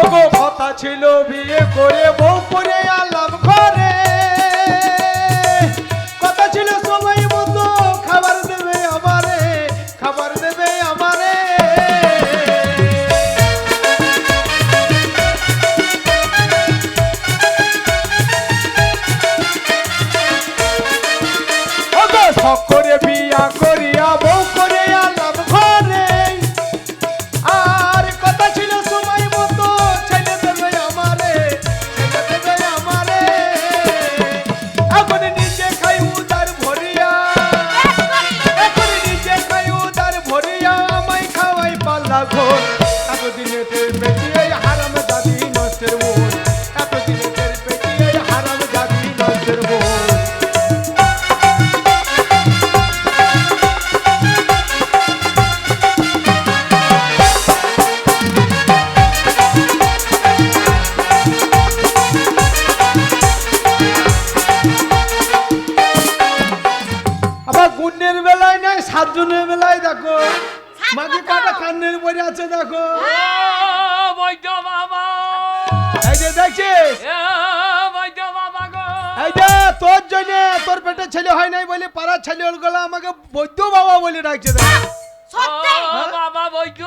ওগো কথা ছিল বিয়ে করে বউ করে আলাম ঘরে, কথা ছিল সময় মতো খাবার দেবে আমারে, খাবার দেবে আমারে। বিয়া করিয়া বউ করে আলাম ঘরে আর কথা ছিল সময় মতো ছেলে দেবে আমারে এখন নিজে খাই উদার ভরিয়া এখন নিজে খাই উদার ভরিয়া আমায় খাওয়াই পাল্লা ঘোর এতদিনে তের পেটিয়ে হারাম দাদি নষ্টের মন এতদিনে তের পেটিয়ে হারাম দাদি নষ্টের মন আবার গুণের বেলায় নাই সাতজনের বেলায় দেখো মাকে কাটা কান্নের পরে আছে দেখো ও বৈদ্য বাবা, এই যে দেখছিস এ বৈদ্য বাবা গো, এই যে তোর জন্য তোর পেটে ছেলে হয় নাই বলে পাড়ার ছেলে গুলো আমাকে বৈদ্য বাবা বলে ডাকছে দেখ সত্যি ও বাবা বৈদ্য,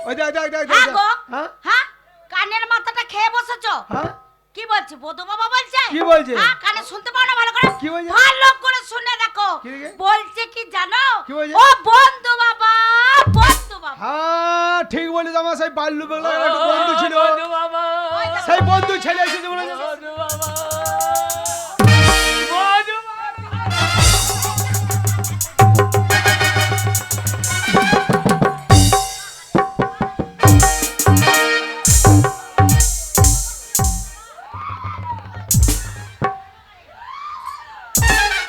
ওই দেখ দেখ দেখ হ্যাঁ দেখ গো হ্যাঁ হ্যাঁ কানের মাথাটা খেয়ে বসেছো হ্যাঁ কি বলছি বধু বাবা বলছে কি বলছে? হ্যাঁ কানে শুনতে পাও না ভালো করে কি বলছে? ভালো করে শুনে দেখো কি রে? বলছে কি জানো কি বলছে? ও বন্ধু বাবা বন্ধু বাবা হ্যাঁ ঠিক বলিস আমার সেই বাল্যু বেলা একটা বন্ধু ছিল বৈদ্য বাবা, সেই বন্ধু ছেলে এসেছে বলে বৈদ্য বাবা, বৈদ্য বাবা।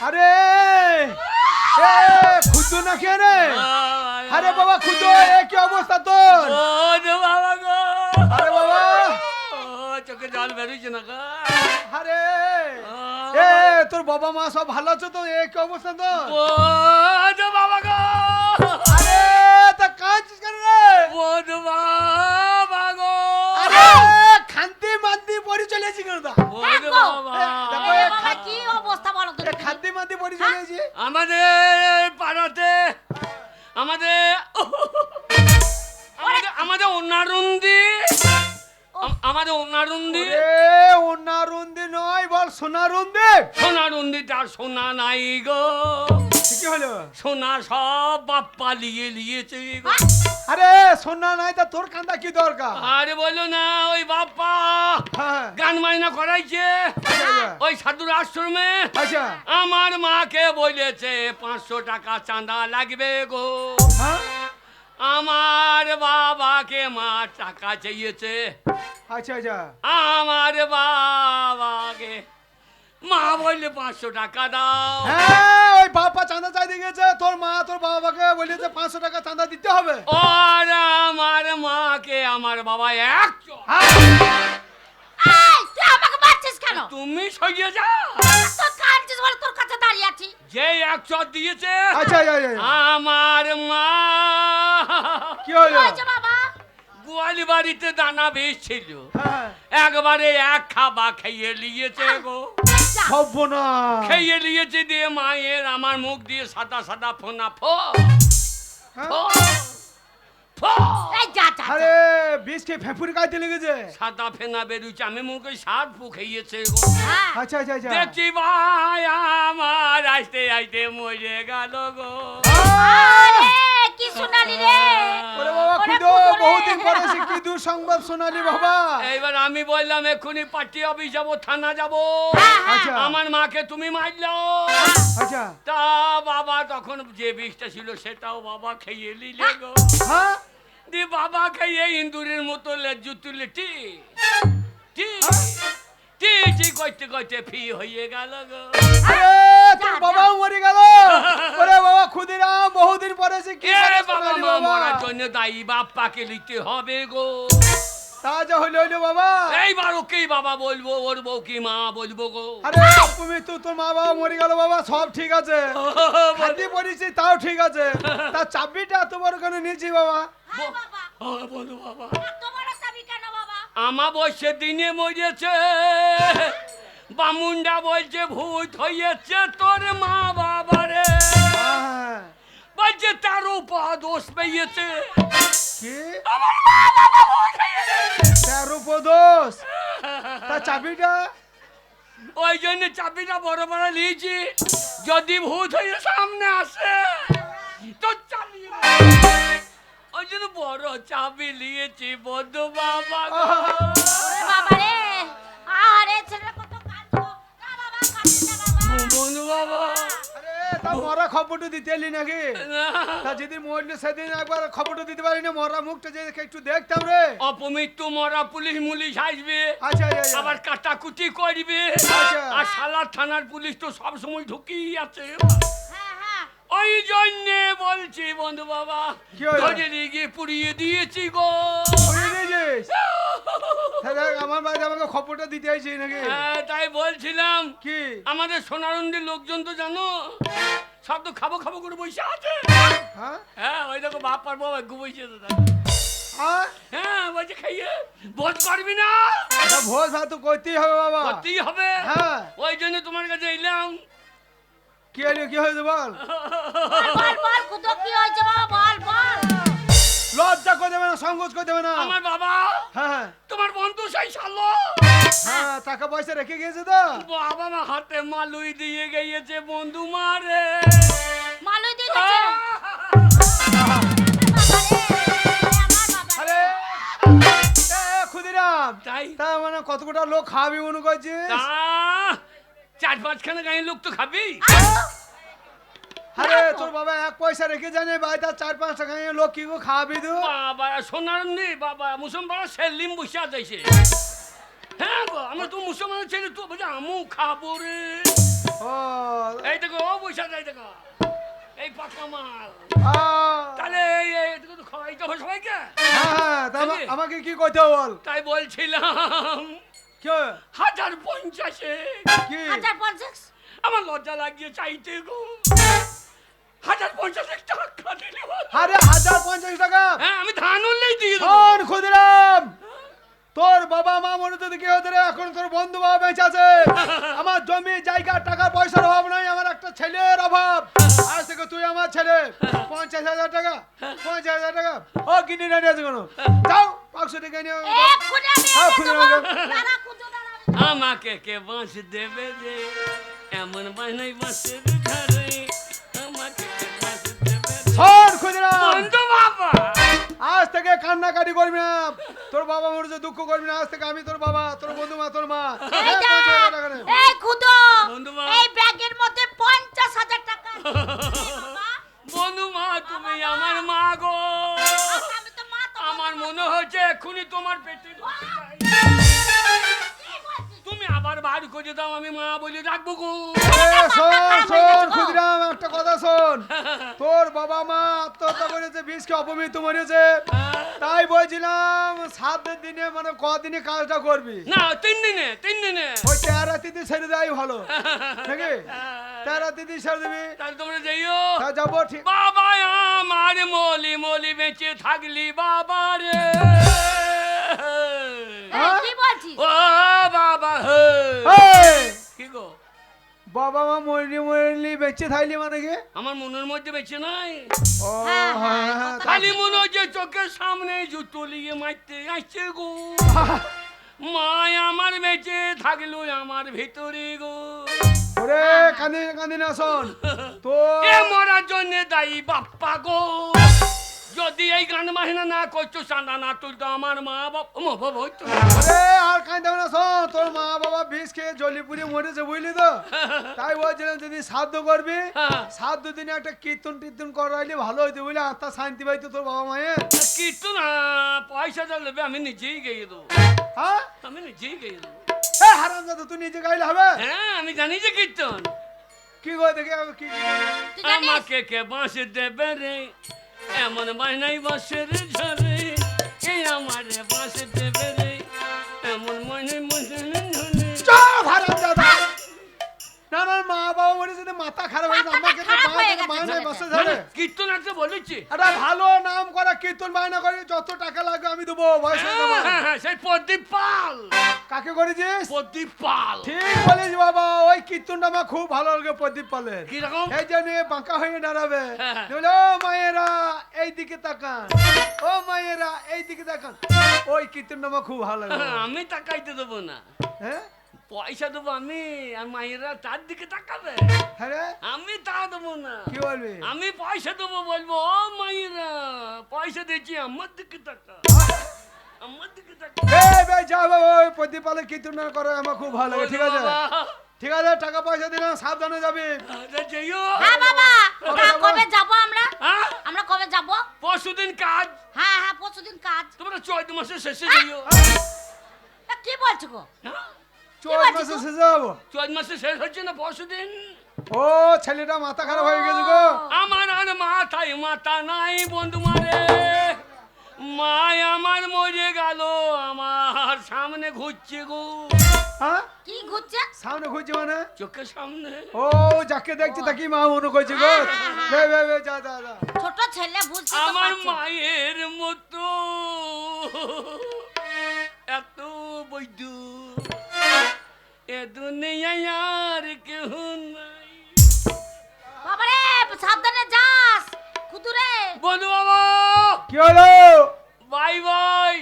আরে এ খুদু না কে রে আরে বাবা খুদু এ কি অবস্থা তোর বৈদ্য বাবা গো, আরে বাবা ও চোখে জল বেরোচ্ছে না গো, আরে এ তোর বাবা মা সব ভালো আছে তো এ কি অবস্থা তোর বৈদ্য বাবা গো, আরে তা কাঁদছিস কেন রে বৈদ্য বাবা গো, আরে খান্তি মান্তি পরি চলেছি কেন তা বৈদ্য দেখো। বাবা। দেখো, এ এ বাবা খা- কি অবস্থা বলো তো এ খান্তি মান্তি পরি চলেছি আমাদের পাড়াতে আমাদের আমাদের অনারুন্দি আমাদের অনারুন্দি এ ওনারুন্দি নয় বল সোনারুন্দি সোনারুন্দি তার সোনা নাই গো, কি হলো সোনা সব বাপ পালিয়ে নিয়েছে গো। আরে সোনা নাই তা তোর কান্দা কি দরকার আরে বলো না ওই বাপ্পা হ্যাঁ গান মাইনা করাইছে আচ্ছা, ওই সাধুর আশ্রমে আচ্ছা আমার মাকে বলেছে 500 টাকা চাঁদা লাগবে গো, হ্যাঁ আমার বাবাকে মা টাকা চেয়েছে, আচ্ছা আচ্ছা আমার বাবাকে মা বললে 500 টাকা দাও, হ্যাঁ ওই বাবা চাঁদা চাইতে গেছে তোর মা তোর বাবাকে বলেছে 500 টাকা চাঁদা দিতে হবে আর আমার মাকে আমার বাবা এক চড়। এই তুই আমাকে মারছিস কেন তুমি সইয়ে যা, তোর কাঁদছিস বলে তোর কাছে দাঁড়িয়ে আছি যে এক চড় দিয়েছে আচ্ছা আচ্ছা আচ্ছা। আমার মা কি হলো হয়েছে বাবা গোয়ালি বাড়িতে দানা বেশ ছিল, হ্যাঁ একবারে এক খাবা খেয়ে নিয়েছে গো, যা। হব না খেয়ে নিয়েছে দিয়ে মায়ের আমার মুখ দিয়ে সাদা সাদা ফোনা ফো হ্যাঁ? ফো ফো এই যা যা আরে বিষ খেয়ে ফেফুরি কাইতে লেগেছে সাদা ফেনা বেরুচ্ছে আমি মুখে সাত ফু খেয়েছে গো, হ্যাঁ আচ্ছা আচ্ছা আচ্ছা দেখছি ভাই আমার আইতে আইতে মরে গেল গো, আরে কি শোনালি রে ওরে বাবা ওরে খুদো খুদো রে। বহুদিন পরে সে কি দূর সংবাদ শোনালি বাবা এইবার আমি বললাম এক্ষুনি পার্টি অফিস যাবো থানা যাবো, হ্যাঁ, হ্যাঁ। আচ্ছা আমার মাকে তুমি মারলো, আচ্ছা তা বাবা তখন যে বিষটা ছিল সেটাও বাবা খেয়ে নিলে গো, হ্যাঁ দিয়ে বাবা খেয়ে ইন্দুরের মতো লেজু তুলে টি টি টি টি করতে করতে ফি হয়ে গেল গো, আরে তোর বাবাও মরে গেল ওরে বাবা খুদিরাম বহুদিন পরে সে কি এ কথা বাবা শোনালি মা বাবা মরার জন্য দায়ী বাপ্পাকে নিতে হবে গো, তা যা হইলো হইলো বাবা এইবার ওকেই বাবা বলবো ওর বউ কি মা বলবো গো, আরে তুমি তো তোর মা বাবা মরে গেল বাবা সব ঠিক আছে খাদি পড়েছি তাও ঠিক আছে তা চাবিটা তোমার ওখানে নিয়েছি বাবা হ্যাঁ বাবা বলো বাবা এত বড় চাবি কেন বাবা আমা বসে দিনে মরেছে বামুন্ডা বলছে ভূত হয়েছে তোর মা বাবারে, হ্যাঁ। বলছে তার উপা দোষ পেয়েছে কি আমার মা বাবা ভূত হয়ে গেছে। 13 পদোষ তা চাবিটা ওই জন্য চাবিটা বড় বড় নিয়েছি, যদি ভূত হয়ে সামনে আসে তো চালিয়ে দেব। ওই জন্য বড় চাবি নিয়েছি বন্ধু বাবা গো। ওরে বাবা রে, আরে ছেলেটা কত কাঁদছো। না বাবা, কাঁদিস না বাবা। বন্ধু বাবা আরে তা মরা খবরটা দিতে এলি নাকি? না, তা যেদিন মরলে সেদিন একবার খবরটা দিতে পারি না, মরা মুখটা যে একটু দেখতাম রে। অপমৃত্যু মরা পুলিশ মুলিশ আসবে, আচ্ছা আচ্ছা আবার কাটাকুটি করবে, আচ্ছা। আর সালার থানার পুলিশ তো সব সময় ঢুকিয়ে আছে। হ্যাঁ হ্যাঁ, ওই জন্যে বলছি বন্ধু বাবা, কি হলো? ধরে নিয়ে গিয়ে পুড়িয়ে দিয়েছি গো। বুঝে দিয়েছিস? তাহলে আমার বাড়িতে আমাকে খবরটা দিতে আইছি নাকি? হ্যাঁ, তাই বলছিলাম, কি? আমাদের সোনারন্দির লোকজন তো জানো সব তো খাবো খাবো করে বসে আছে। হ্যাঁ? হ্যাঁ, ওই দেখো বাপ আর বাবা ঘুমাইছে তো তাই। হ্যাঁ? হ্যাঁ, বলছে খাইয়ে ভোজ করবি না, এটা ভোজ ভাত তো করতেই হবে বাবা। করতেই হবে। হ্যাঁ। ওই জন্য তোমার কাছে এলাম। কি হলো, কি হয়েছে বল? বল বল বল, খুদো কি হয়েছে বাবা, বল বল। লজ্জা করে দেবে না, সংকোচ করে দেবে না। আমার বাবা, হ্যাঁ তোমার বন্ধু সেই সালো হ্যাঁ, টাকা পয়সা রেখে গিয়েছে তো। বাবা মা হাতে মালুই দিয়ে গিয়েছে বন্ধু মারে। মালুই দিতেছে। বাবা রে, আমার বাবা। আরে ক্ষুদিরাম, তাই তা মানে কত কোটা লোক খাবি মনে করছিস? তা 4-5খানা গাঁয়ের লোক তো খাবি। আরে তোর বাবা এক পয়সা রেখে জানে ভাই, তার 4-5 টাকা নিয়ে লোক কি গো খাবি তুই? বাবা সোনার নেই বাবা, মুসলমান সেলিম বসে আছে। হ্যাঁ গো, আমরা তো মুসলমান ছেলে, তো বলছি আমু খাবো রে। ও এই দেখো ও বসে যায়, দেখো এই পাকা মাল। আহ, তাহলে এই দেখো তো খাওয়াইতে হবে সবাইকে। হ্যাঁ, তা বুঝলি? আমাকে কি করতে বল? তাই বলছিলাম কে? 1050 কি? 1050। আমার লজ্জা লাগিয়ে চাইতে গো। 1050 টাকা দিলে বল। আরে 1050 টাকা? হ্যাঁ, আমি ধান উঠলেই দিয়ে দেবো। শোন ক্ষুদিরাম, তোর বাবা মা মরে তো কি হতে রে, এখন তোর বন্ধু বাবা বেঁচে আছে। আমার জমি জায়গা টাকা পয়সার অভাব নাই, আমার একটা ছেলের অভাব। আজ থেকে তুই আমার ছেলে। 50,000 টাকা, 50,000 টাকা। ও কিনে নিয়ে আছে কোনো? যাও 500 টাকা নিয়ে এ খুদে আমি হ্যাঁ, এনে খুদে দেবো। নেবে। দাঁড়া, খুদো দাঁড়া। আমাকে কে বাঁশ দেবে রে, এমন বানাই বাঁশের ঝাড়ে। আমাকে কে বাঁশ দেবে রে। শোন ক্ষুদিরাম, বন্ধু বাবা, আজ থেকে কান্নাকাটি করবি না, তোর বাবা মরেছে দুঃখ করবি না। আজ থেকে আমি তোর বাবা, তোর বন্ধু মা, তোর মা। এই হ্যাঁ, দেখ, 50,000 টাকা নে। এই খুদো, বন্ধু বাবা। এই ব্যাগের মধ্যে 50,000 টাকা আছে। বাবা, বন্ধু মা, তুমি আমার মা গো। আচ্ছা, আমি তো মা, তো আমার মনে হচ্ছে এক্ষুনি তোমার পেটে ঢুকে যাই। কি বলছিস? তুমি আবার বার করে দাও, আমি মা বলে রাখবো গো। শোন ক্ষুদিরাম, একটা কথা শোন। তোর বাবা মা আত্মহত্যা করেছে, বিষকে অপমৃত্যু মরেছে। তাই বলছিলাম 7 দিনে মানে কদিনে কাজটা করবি? না, 3 দিনে 3 দিনে। ওই 13 তিথি ছেড়ে দেয় ভালো নাকি? 13 তিথি ছেড়ে দিবি, তাহলে তোমরা যাইও। তা যাবো ঠিক। বাবা আমার মলি মলি বেঁচে থাকলি বাবা রে। এই, কি বলছিস? ও বাবা হে। এই, কি গো, বাবা মা মরলি মরলি বেঁচে থাকলি মানে কি? আমার মনের মধ্যে বেঁচে নাই, ও হ্যাঁ, হ্যাঁ, হ্যাঁ, হ্যাঁ, খালি মনে হচ্ছে চোখের সামনে জুতো লিয়ে মারতে আসছে গো। মা আমার বেঁচে থাকলো আমার ভিতরে গো। ওরে কাঁদি কাঁদি না, শোন তো। এ মরার জন্য দায়ী বাপ্পা গো। যদি এই গান বাহিনা না করছো, চাঁদা না তুলতো, আমার মা বাবা হইতো না। আরে আর কাঁদতে হবে না, শোন তোর মা বাবা বিষ খেয়ে জলি পুড়িয়ে মরেছে বুঝলি তো। তাই বলছিলাম যদি শ্রাদ্ধ করবি, হ্যাঁ। শ্রাদ্ধ দিনে একটা কীর্তন টীর্তন করাইলে ভালো হইতো বুঝলি, আত্মা শান্তি পাইতো তোর বাবা মায়ের। কিন্তু না, পয়সা যা নেবে আমি নিজেই গিয়ে দেবো। হ্যাঁ, আমি নিজেই গিয়ে দেবো। এ হারামজাদা, তুই নিজে গাইলে হবে? হ্যাঁ, আমি জানি যে কীর্তন। কি করে দেখে কি? তুই জানিস? আমাকে কে বাঁশ দেবে রে, এমন বানাই বাঁশের ঝরে। এই আমারে বাঁশ দেবে রে, এমন মনে মনে ঝরে। চল হারামজাদা। না না, মা বাবা মরে যদি মাথা খারাপ হয়ে যায়, মাথাটা আমাকে তো খারাপ হয়ে গেছে মায়ের ছেলেটার। বসে মানে ধরে। কীর্তন একটা বলেছি। একটা ভালো নাম করা কীর্তন বায়না করে, যত টাকা লাগবে আমি দেবো, বয়স হয়ে যাবে। হ্যাঁ, সেই প্রদীপ পাল। কাকে করেছিস? প্রদীপ পাল। ঠিক বলিস বাবা, ওই কীর্তনটা আমার খুব ভালো লাগে প্রদীপ পালের। কিরকম? এই জন্য বাঁকা হয়ে দাঁড়াবে, হ্যাঁ। বলে, ও মায়েরা এই দিকে তাকান, ও মায়েরা এই দিকে তাকান। ওই কীর্তনটা আমার খুব ভালো লাগে। আমি তাকাইতে দেবো না। হ্যাঁ, পয়সা দেবো আমি, আর মায়েরা তার দিকে তাকাবে। হ্যাঁ রে, আমি তা দেবো না। কি বলবি? আমি পয়সা দেবো, বলবো ও মায়েরা পয়সা দিয়েছি, আমার দিকে তাকা, আমার দিকে তাকা। বে যাবো, ওই প্রদীপালের কীর্তন করো আমার খুব ভালো লাগে। ঠিক আছে, ঠিক আছে, টাকা পয়সা দিলাম, সাবধানে যাবি। যেও। হ্যাঁ বাবা, তা কবে যাব আমরা? হ্যাঁ? আমরা কবে যাব? পরশুদিন কাজ, হ্যাঁ হ্যাঁ, পরশুদিন কাজ। তোমরা 14 মাসের শেষে যেও। কি বলছো গো? হ্যাঁ? 14 মাসে শেষে যাবো? 14 মাসে শেষ হচ্ছে না পরশুদিন। ও ছেলেটা মাথা খারাপ হয়ে গেছে গো। আমার আর মাথায় মাথা নাই বন্ধু মারে, মায় আমার মরে গেল, আমার সামনে ঘুরছে গো। হ্যাঁ, কি ঘুরছে? সামনে খুঁজছে মানে? চোখের সামনে। ও যাকে দেখছে তাকে মা মনে করছে গো। বে বে বে, যা যা যা। ছোট ছেলে বুঝতে তো আমার পারছে। মায়ের মতো এত বৈধ এ দুনিয়ায় আর কেউ নাই। বাবারে, সাবধানে যাস কুতুরে। বন্ধু বাবা, কি হলো? Bye bye.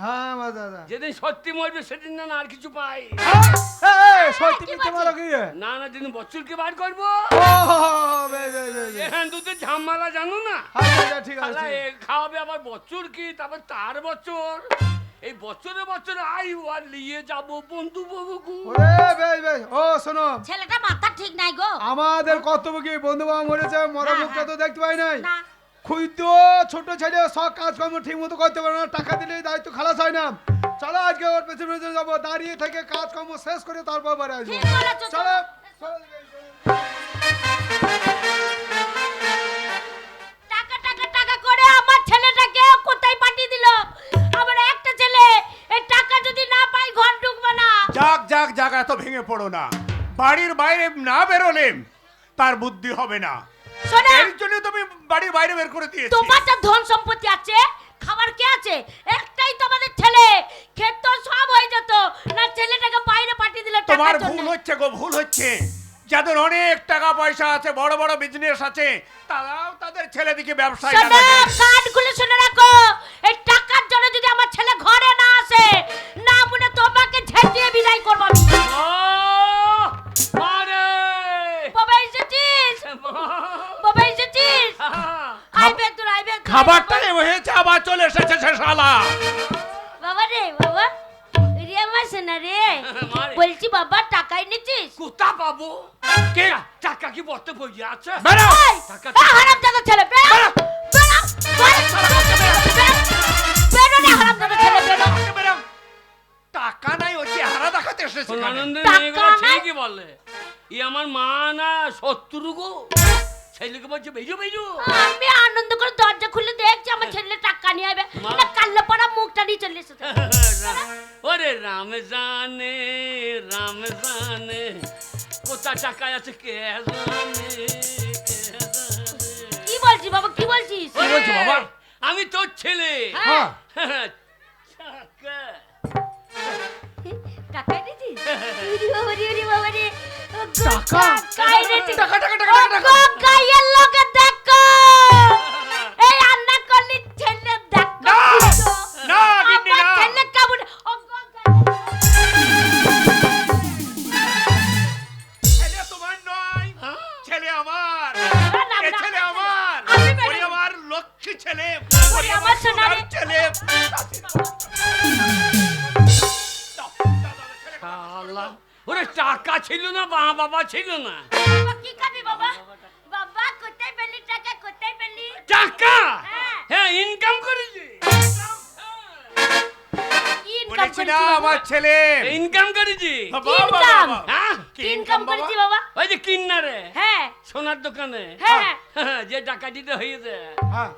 হ্যাঁ মা দাদা। যেদিন সত্যি মরবে সেদিন না আর কিছু পাই সত্যি কি মিথ্যে বলছিস? বলো কি রে? না, না যেদিন বছরকে বার করবো। ও বে বে বে বে। হ্যাঁ, দুধের ঝামেলা জানো না। আচ্ছা ঠিক আছে, শালা ঠিক এ আছে। খাওয়াবে আবার বছর কি, তারপর তার বছর, এই বছরে বছরে আয়ু আর নিয়ে যাবো বন্ধু বাবুকু। ওরে বে বে, ও শোনো, ছেলেটা মাথা ঠিক নাই গো। আমাদের কর্তব্য কি? বন্ধু বাবা মরেছে, মরা হ্যাঁ, মুখটা তো হ্যাঁ। দেখতে পাই নাই। না, ক্ষুদ্র ছোট ছেলে সব কাজকর্ম ঠিক মতো করতে পারে না, টাকা দিলেই দায়িত্ব খালাস হয় না। চলো আজকে ওর পেছনে পেছনে যাবো, দাঁড়িয়ে থেকে কাজকর্ম শেষ করে তারপর বাড়ি আসবো। ঠিক বলেছো। চলো। টাকা টাকা টাকা করে আমার ছেলেটাকে কোথায় পাঠিয়ে দিল? আমার একটা ছেলে, এই টাকা যদি না পাই ঘর ঢুকবে না। যাক যাক যাক, এত ভেঙে পড়ো না। বাড়ির বাইরে না বেরোলে তার বুদ্ধি হবে না। শোনো, এর জন্য তুমি বাড়ির বাইরে বের করে দিয়েছি। তোমার যা ধন সম্পত্তি আছে, খাবার কে আছে? একটাই তো আমাদের ছেলে, খেত সব হয়ে যেত না। ছেলেটাকে বাইরে পাঠিয়ে দিল তোমার টাকার জন্য। ভুল হচ্ছে গো, ভুল হচ্ছে। যাদের অনেক টাকা পয়সা আছে, বড় বড় বিজনেস আছে, তারাও তাদের ছেলেদিকে ব্যবসায় শোনো, লাগাবে। কান খুলে শুনে রাখো, এই টাকার জন্য যদি আমার ছেলে ঘরে না আসে, না মনে তোমাকে ঝেঁটিয়ে বিদায় করবো আমি। মারে বাবা এসেছিস? বাবা এসেছিস? আইবে তোর, আইবে তোর। খাবার টাইম হয়েছে, আবার চলে এসেছে সে শালা। বাবা রে বাবা, রে আমার সোনা রে, মারে। বলছি বাবা টাকা এনেছিস? কোথা পাবো? কে টাকা কি বর্তে পড়ে আছে? বেরো। এই, টাকা এই হারামজাদা ছেলে, বেরো, বেরো, বেরো রে হারামজাদা ছেলে, বেরো। বেরো। টাকা নাই, ওই চেহারা দেখাতে এসেছে এখানে। আনন্দের টাকা মেয়েগুলো নাই? ঠিকই বলে। ই আমার মা না শত্রু গো। ছেলেকে বলছে বেজো বেজো। আমি আনন্দ করে দরজা খুলে দেখছি আমার ছেলে টাকা নিয়ে আসবে, মা। না কাল্লা পড়া মুখটা নিয়ে চলে এসেছে। ওরে রাম জানে কোথা টাকা আছে কে জানে, কে জানে। কি বলছিস বাবা, কি বলছিস? ওরে, বলছো বাবা? আমি তোর ছেলে। হ্যাঁ। টাকা। টাকা এনেছিস? ওরে বাবা রে, ওরে বাবা রে। ও গো, টাকা? টাকা এনেছিস? টাকা, টাকা, টাকা, ও টাকা। গো, গায়ের লোকে দেখো। এই রান্না করলি ছেলে দেখো। না, বুঝছো? না, গিন্নি, আমার না। ছেলে কেমন? ও গো, ছেলে তোমার নয়, ছেলে আমার। না, না, এ না। ছেলে আমার। আমি বেরোবো। ওরে আমার লক্ষ্মী ছেলে, ওরে ওরে আমার আমার সোনারে। সোনার ছেলে। শালা, ওরে টাকা ছিল না, বাবা ছিল না। বাবা, কি খাবি বাবা? বাবা, কোথায় পেলি টাকা, কোথায় পেলি? টাকা? হ্যাঁ। হ্যাঁ, ইনকাম করেছি। কি ইনকাম বলেছি না, করেছিস বাবা? আমার ছেলে। ইনকাম করেছি। বাবা, ইনকাম? বাবা, বাবা। হ্যাঁ, কি ইনকাম করেছিস বাবা? ওই যে কিন্নারে হ্যাঁ, সোনার দোকানে। হ্যাঁ। যে ডাকাতিটা হয়েছে। হ্যাঁ।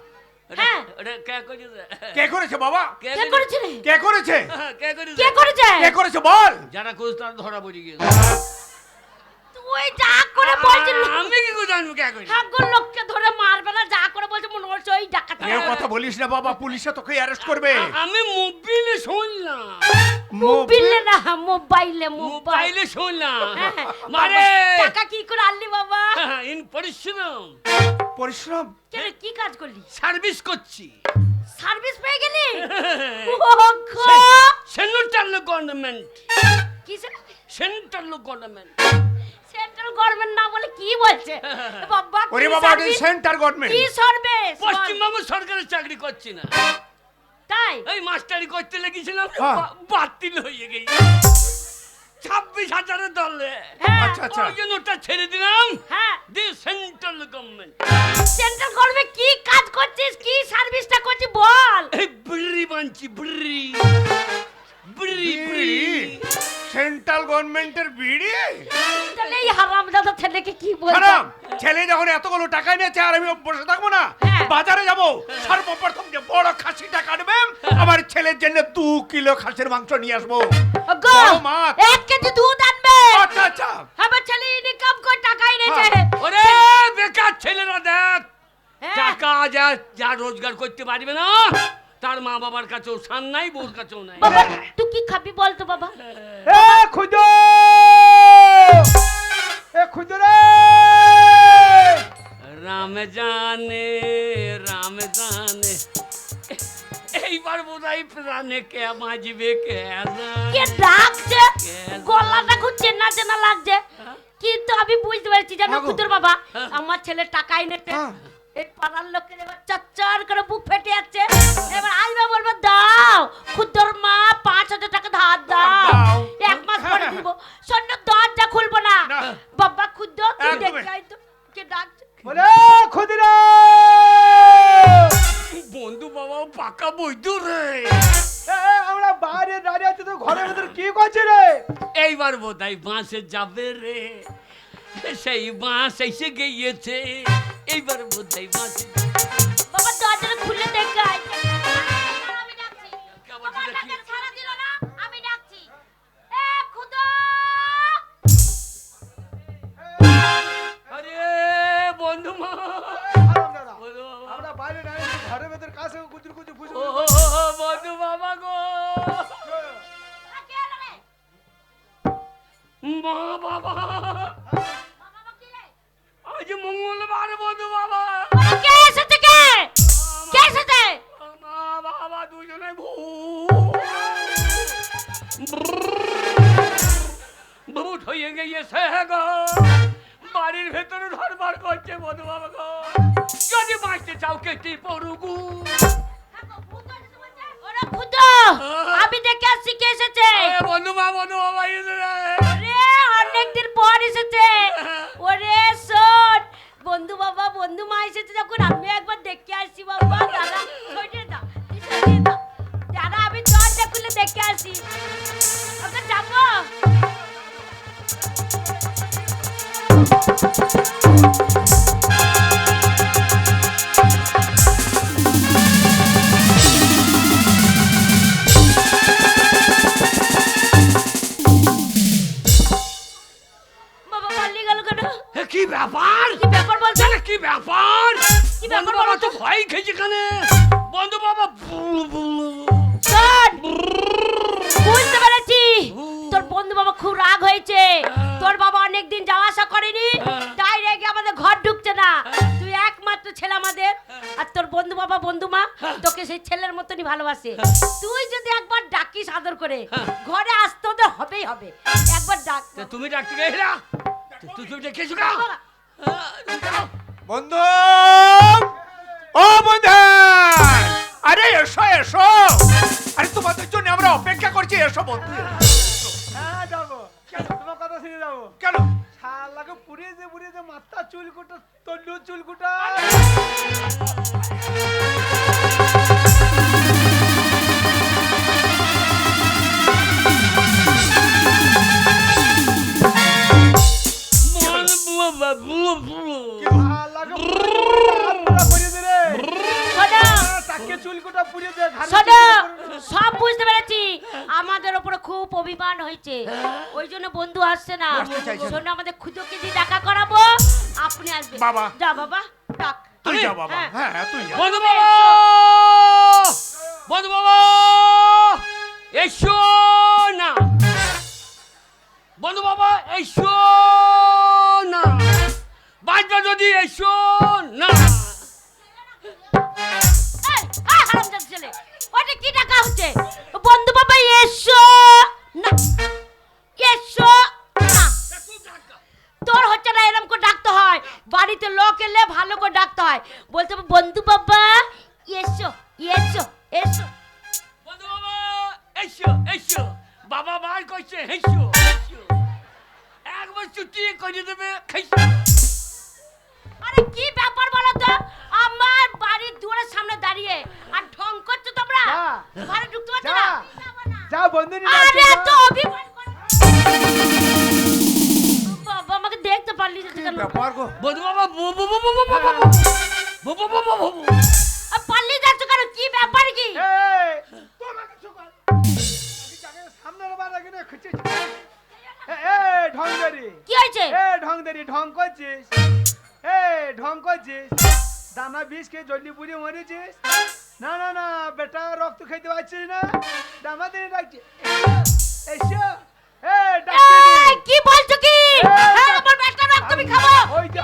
হ্যাঁ। ওটা কে করেছে? কে করেছে বাবা? কে করেছে রে? কে করেছে? কে করেছে? কে করেছে? কে করেছে বল। যারা কোচ তারা ধরা পড়ে গেছে। তুই যা করে বলছিস, আমি কি করে জানবো কে করেছে? ঠাকুর লোককে ধরে মারবে না, যা করে বলছে মনে হচ্ছে ওই ডাকাত। এর কথা বলিস না বাবা, পুলিশে তোকে অ্যারেস্ট করবে। আমি মোবাইলে শুনলাম। মোবাইলে না, মোবাইলে, মোবাইল। মোবাইলে শুনলাম। হ্যাঁ, মারে টাকা কি করে আনলি বাবা? ইন পরিশ্রম পরিশ্রম। কেন, কি কাজ করলি? সার্ভিস করছি। সার্ভিস পেয়ে গেলি? হ্যাঁ। ও গো, সেন্ট্রাল গভর্নমেন্ট। কিসে? Central government. সেন্ট্রাল গভর্নমেন্ট না বলে কি বলছে বাবা? ওরে বাবা, এটা সেন্টার গভর্নমেন্ট। কি সার্ভিস? পশ্চিমবঙ্গ সরকারের চাকরি করছি না, তাই এই মাস্টারি করতে লেগেছিলাম, হ্যাঁ। বাতিল হয়ে গেই 26,000 দলে। হ্যাঁ। আচ্ছা আচ্ছা। ওই জন্য ওটা ছেড়ে দিলাম। হ্যাঁ, the central government. Central government কি কাজ করছিস? কি সার্ভিসটা করছিস বল? এই বিড়ি বানছি, বিড়ি বিড়ি বিড়ি? সেন্ট্রাল গভর্নমেন্টের বিড়ি? তাহলে এই হারামজাদা ছেলেকে কি বলছ? হারাম ছেলে যখন এতগুলো টাকা নিয়েছে আর আমি বসে থাকবো না, হ্যাঁ। বাজারে যাব, সর্বপ্রথম যে বড় খাসিটা কাটবে, আমার ছেলের জন্য 2 কিলো খাসির মাংস নিয়ে আসবো। গো, বড় মাছ। 1 কেজি দুধ আনবে। আচ্ছা আচ্ছা। আমার ছেলে ইনকাম করে টাকা এনেছে। ওরে বেকার ছেলেরা দেখ, হ্যাঁ। টাকা যা যা রোজগার করতে পারবে না, তার মা বাবার কাছেও সান নাই, বউর কাছেও নাই। বাবা তুই কি খাবি বল তো বাবা? এ খুদো, এ খুদো রে, রাম জানে, রাম জানে, এইবার বোধহয় প্রাণে কে বাঁচবে কে জানে। কে ডাকছে? গলাটা খুব চেনা চেনা লাগছে, কিন্তু আমি বুঝতে পারছি জানো মাগো। কুতুর বাবা, আমার ছেলে টাকা এনেছে। হ্যাঁ। এই পাড়ার লোকের এবার চচ্চর করে বুক ফেটে যাচ্ছে। এবার আসবে বলবো দাও খুদর মা 5,000 টাকা ধার দাও, দাও। 1 মাস পরে দিব। শূন্য দরজা খুলবো না। না। বাবা খুদর তুই একদমই। দেখে আয় তো কে ডাকছে। বলে খুদিরা, বন্ধু বাবাও পাকা বৈদ্য রে। আমরা বাইরে দাঁড়িয়ে আছি, তো ঘরের ভেতর কি করছে রে? এইবার বোধহয় বাঁশে যাবে রে, সেই বাঁশ এসে গিয়েছে, এইবার বোধহয় বাঁশে। বাবা দরজাটা খুলে দেখে আয়। আমি ডাকছি। কেমন বাবা দেখি? ডাকে সাড়া দিল না, আমি ডাকছি। এ খুদা! আরে বন্ধু মা, হারামজাদা, বন্ধু বাবা, আমরা বাইরে দাঁড়িয়ে আছি, ঘরের ভেতর কাছে কুচুর কুচুর ফুসুর ও বন্ধু বাবা গো, কে এলো রে? মা বাবা, বাবা কি রে? আজ মঙ্গলবার বন্ধু বাবা, বাবা কে এসেছে কে? কে এসেছে? মা বাবা দুজনে ভূত হয়ে গিয়েছে গো, বাড়ির ভেতরে ধরবার করছে বন্ধু বাবা গো, যদি বাঁচতে চাও কেটে পড়ুগু। ওরে খুদা, আমি দেখে আসছি কে এসেছে। বন্ধু বাবা এসে রে। আরে অনেকদিন পর এসেছে। ওরে শোন বন্ধু বাবা, বন্ধু মা এসেছে যখন আমি একবার দেখে আসছি। বাবা দাদা সরিয়ে দাও, তুই সরিয়ে দাও। দাদা আমি দরজা খুলে দেখে আসি। ওকে যাবো। বাবা পালিয়ে গেল কেন? এ কি ব্যাপার? কি ব্যাপার বলছো? তাহলে কি ব্যাপার? কি ব্যাপার বন্ধু বাবা বলো তো তো? ভয় খেয়েছে কানে। বন্ধু বাবা শোন, বুঝতে পেরেছি তোর বন্ধু বাবা খুব রাগ হয়েছে। তোর বাবা অনেকদিন যাওয়া আসা করেনি, তাই রেগে আমাদের ঘর ঢুকছে না। তুই একমাত্র ছেলে আমাদের, আর তোর বন্ধু বাবা বন্ধু মা তোকে সেই ছেলের মতনই ভালোবাসে। তুই যদি একবার ডাকিস আদর করে, ঘরে আসতে ওদের হবেই হবে। একবার ডাক। তা তুমি ডাকতে গেছিলা? তুমি ডেকেছো কা? বন্ধু, ও বন্ধু, আরে এসো এসো, আরে তোমাদের জন্য আমরা অপেক্ষা করছি, এসো বন্ধু। হ্যাঁ যাবো, কেন তোমার কথা শুনে যাবো? কেন? শালাকে পুড়িয়েছে পুড়িয়েছে, মাথা চুলকুটা, তল্লু চুলকুটা। শালাকে পুড়িয়েছে রে। শোনো, তাকে চুলকুটা পুড়িয়েছে, ঘাড়ে শোনো, চুলকুটা। সব বুঝতে পেরেছি। আমাদের উপরে খুব অভিমান হয়েছে, ওই জন্য বন্ধু আসছে না। আসতে চাইছে না। শোনো, আমাদের খুদোকে দিয়ে দেখা করাবো, আপনি আসবেন। বাবা। যা বাবা ডাক। তুই আমি? যা বাবা, হ্যাঁ। হ্যাঁ তুই যা। বন্ধু বাবা, বন্ধু বাবা এসো না, বন্ধু বাবা এসো না, বাঁচবে যদি এসো না। এই, হারামজাদা ছেলে, ওটা কি ডাকা হচ্ছে? বন্ধু বাবা এসো না, এসো হচ্ছে হেসো একবার চুটিয়ে করে দেবে খাইছো। আরে কি ব্যাপার বলো তো, আমার বাড়ির দুয়ারের সামনে দাঁড়িয়ে আর ঢং করছো তোমরা, যা। ঘরে ঢুকতে পারছো যা। না? যা বন্ধুনি আরে তো অভিমান করো। বাবা আমাকে দেখতে পারলি না কেন? ব্যাপার গো বধু বাবা আর পারলি যাচ্ছ কেন? কি ব্যাপার কি? এই তোমাকে চুকার আমি জায়গায় সামনে বার আগে না খুঁজছিস এই ঢংদারি কি হয়েছে? এই ঢংদারি ঢং করছিস ঢং করছিস দানা বিষ খেয়ে জল্দি পুড়ে মরেছিস না না না বেটা রক্ত খেতে পারছিস না দামা দিনে ডাকছি এসো এই ডাকছি এই, কি বলছো কি? হ্যাঁ, আমার পেটটা রক্ত আমি খাবো। ওই যা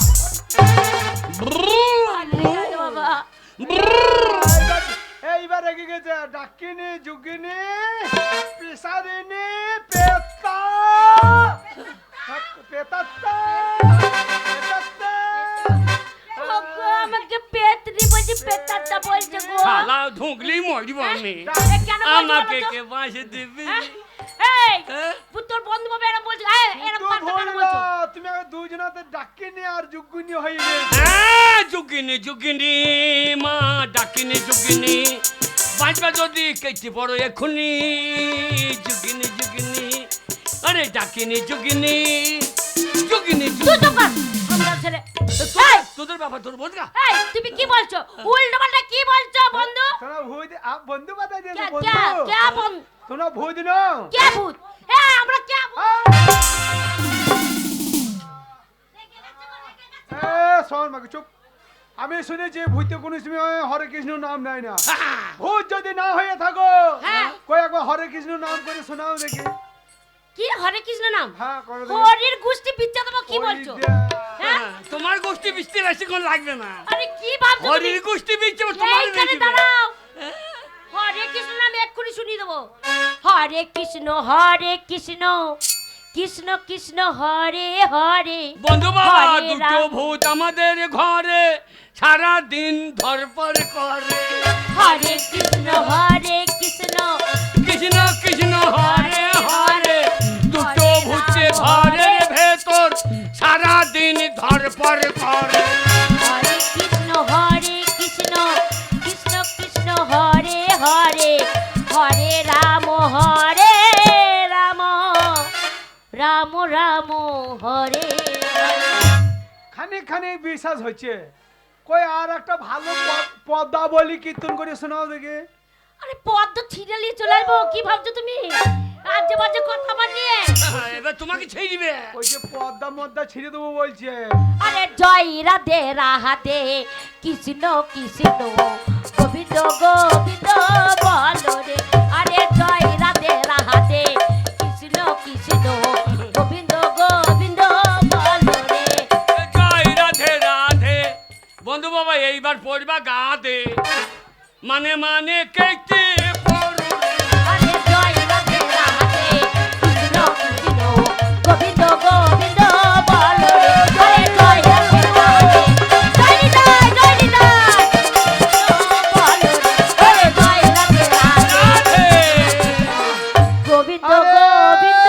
আরে বাবা, এইবার রেগে গেছে ডাকিনি যুগিনি পিসারিনি পেতা পেতাত্তা পেতাত্তা ওগো, আমাকে পেতনি বলছি, পেতাত্তা বলছে গো। শালা ঢুকলি মরব আমি এ কেন বলছো আমাকে বলো তো? কে বাঁশে দিবি হ্যাঁ? এই, হ্যাঁ? তোর বন্ধু বাবা এরকম বলছে, এরকম তুই কথা কেন ভুল বলছো? না, তুমি আগে দুজনাতে ডাকিনি আর যুগিনি হয়ে গেছে হ্যাঁ, যুগিনী মা ডাকিনি যুগিনী বাঁচবা যদি কেটে পড়ো এখুনি যুগিনী আরে ডাকিনি যুগিনী তুই তো কর, আমরা ছেড়ে। এই, তোদের বাবা তোর বোঝা এই, তুমি কি বলছো? উল্টো পাল্টা কি বলছো বন্ধু? তোমরা ভূত বন্ধু বাতাই দিয়েছো কে বন্ধু কে কে বন্ধু? তোমরা ভূত নও কে ভূত? হ্যাঁ, আমরা কে ভূত? শোন মাকে চুপ আমি শুনেছি ভূতে কোনো সময় হরে কৃষ্ণ নাম নেয় না ভূত যদি না হয়ে থাকো হ্যাঁ। কই একবার হরে কৃষ্ণ নাম করে শোনাও দেখি কি হরে কৃষ্ণ নাম? হ্যাঁ করো হরির গুষ্টি পিচ্ছা দেবো, কি বলছো? হ্যাঁ? তোমার গোষ্ঠী বৃষ্টি বেশিক্ষণ লাগবে না আরে কি ভাবছো তুমি? হরির গোষ্ঠী বৃষ্টি তোমার এইখানে বেশি দাঁড়াও। হরে কৃষ্ণ নাম এক্ষুনি শুনিয়ে দেবো। হরে কৃষ্ণ কৃষ্ণ কৃষ্ণ হরে হরে। বন্ধু বাবা হরে দুটো রাম। ভূত আমাদের ঘরে সারা দিন ধরপর করে হরে কৃষ্ণ কৃষ্ণ কৃষ্ণ হরে হরে দুটো ভূতে ঘরের ভেতর সারা দিন ধরপর করে হরে কৃষ্ণ কৃষ্ণ কৃষ্ণ হরে হরে হরে রাম রাম রাম হরে হরে। খানিক খানিক বিশ্বাস হচ্ছে কই আর একটা ভালো পদ্মা বলি কীর্তন করে শোনাও দেখি আরে পদ্ম ছিঁড়ে নিয়ে চলে আসবো, কি ভাবছো তুমি? আজে বাজে কথা আমার নিয়ে। এবার তোমাকে ছেড়ে দিবে ওই যে পদ্মা মদ্দা ছিঁড়ে দেবো বলছে আরে জয় রাধে রাধে কৃষ্ণ কৃষ্ণ গোবিন্দ গোবিন্দ বলো রে। আরে জয় রাধে রাধে কৃষ্ণ কৃষ্ণ গোবিন্দ গোবিন্দ বলো রে। জয় রাধে রাধে বন্ধু বাবা এইবার পড়বা গাতে মানে মানে কেটে পড়ো আরে জয় রাধে রাধে কৃষ্ণ কৃষ্ণ গোবিন্দ গোবিন্দ বলো রে। আরে জয় রাধে রাধে জয় নিতাই বলো রে। আরে জয় রাধে রাধে রাধে গোবিন্দ আরে গোবিন্দ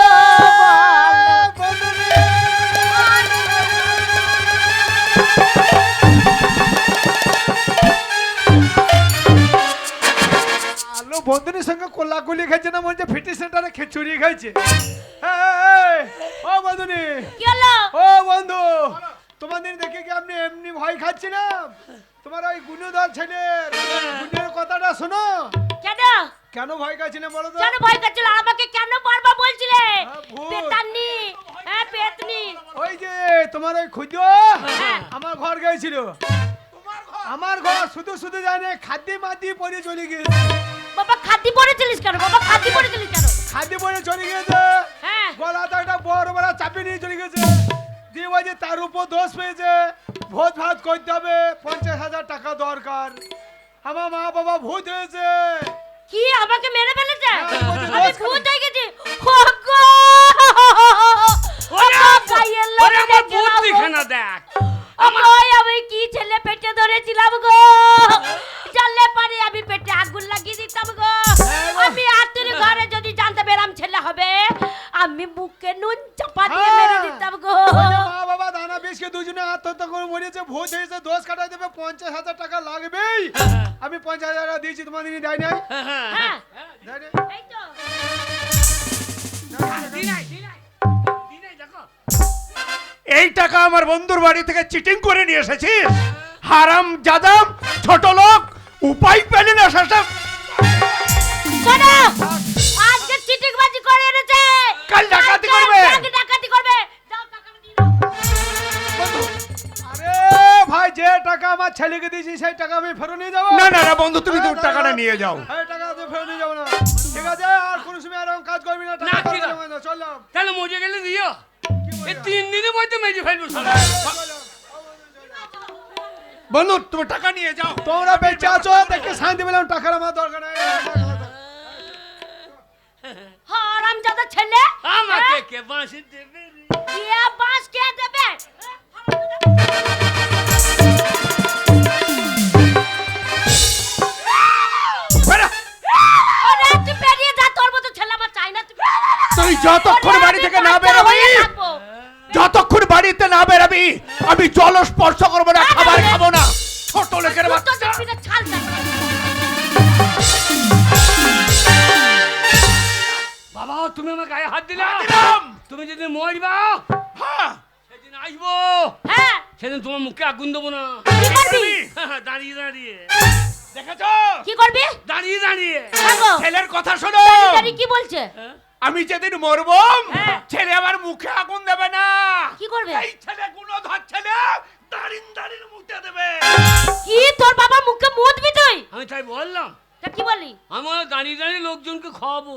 আলো বন্ধুদের সঙ্গে কোলাকুলি খাইছে না মনে হচ্ছে ফিটি সেন্টারে খিচুড়ি খাইছে ও বন্ধুনি কি হলো? ও বন্ধু তোমাদের দেখে কি আপনি এমনি ভয় খাচ্ছি না তোমার ওই গুণধর ছেলের গুণের কথাটা শোনো কেন কেন ভয় খাচ্ছি না বলো তো কেন ভয় করছিল? আর আমাকে কেন বারবার বলছিলে ভূত। পেতান্নি? হ্যাঁ পেতনি। ওই যে তোমার ওই খুঁজো হ্যাঁ। আমার ঘর গেছিল আমার ঘর শুধু শুধু জানে খাদ্য মাটি পরে চলে গিয়েছে বাবা খাতি পড়েছিলিস কেন? বাবা খাতি পড়েছিলিস কেন? খাদ্য পরে চলে গিয়েছে হ্যাঁ। গলাতে একটা বড় বড় চাপে নিয়ে চলে গেছে দিয়ে বলছে তার উপর দোষ পেয়েছে ভোজ ভাত করতে হবে 50,000 টাকা দরকার আমার মা বাবা ভূত হয়েছে কি আমাকে মেরে ফেলেছে? হ্যাঁ, বলছে, আমি দোষ ভূত করে। হয়ে গেছি। ওগো! ওরে ওগো, গায়ের লোক ওরে আমার দেখে নাও বুদ্ধি গো। খানা দেখ ওগো, আমি কি ছেলে পেটে ধরেছিলাম গো, জানলে পারে আমি পেটে আগুন লাগিয়ে দিতাম গো। আমি আর তোর ঘরে যদি জানতে পেরাম ছেলে হবে আমি দিয়েছি তোমাদের দেয় নাই হ্যাঁ দেয় নাই? এই তো দেখো এই টাকা আমার বন্ধুর বাড়ি থেকে চিটিং করে নিয়ে এসেছিস হারাম জাদাম ছোট লোক উপায় পেলি না শাসক শোনো আজকে চিটিংবাজি করে এনেছে কাল ডাকাতি করবে। কালকে ডাকাতি করবে যাও টাকাটা দিয়ে দাও আরে ভাই যে টাকা আমার ছেলেকে দিয়েছি সেই টাকা আমি ফেরত নিয়ে যাবো না না না বন্ধু তুমি তো টাকাটা নিয়ে যাও এই টাকা তো ফেরত নিয়ে যাবো না ঠিক আছে আর কোনো সময় এরকম কাজ করবি না না, টাকা ঠিক আছে। ফেরত নেবো না, চললাম তাহলে মজে গেলে দিও এই 3 দিনের মধ্যে মেজে ফেলবো শালা। বন্ধু তুমি টাকা নিয়ে যাও তোমরা বেঁচে আছো দেখে শান্তি পেলাম টাকার আমার দরকার নেই হারামজাদা ছেলে আমাকে কে বাঁশি দেবে রে? কে বাঁশ কে দেবে বেরো। আরে তুই বেরিয়ে যা তোর মতো ছেলে আমার চাই না তুই যতক্ষণ বাড়ি থেকে না বেরোবি যতক্ষণ বাড়িতে না বেরোবি আমি জল স্পর্শ করবো না খাবার খাবো না ছোট লোকের বাচ্চা ছাল বাবা তুমি আমার গায়ে হাত দিলা দিলাম। তুমি যদি মরবা হ্যাঁ সেদিন আসবো হ্যাঁ সেদিন তোমার মুখে আগুন দেবো না কি করবি দাঁড়িয়ে দাঁড়িয়ে দেখেছো কি করবি দাঁড়িয়ে দাঁড়িয়ে দেখো ছেলের কথা শোনো দাঁড়ি কি বলছে আমি যেদিন মরবো হ্যাঁ। ছেলে আমার মুখে আগুন দেবে না কি করবে এই ছেলে গুণধর ছেলে দাঁড়িন দাঁড়িন মুখে দেবে কি তোর বাবা মুখে মুদবি তুই আমি তাই বললাম তা কি বললি আমার দাঁড়িয়ে দাঁড়িয়ে লোকজনকে খাওয়াবো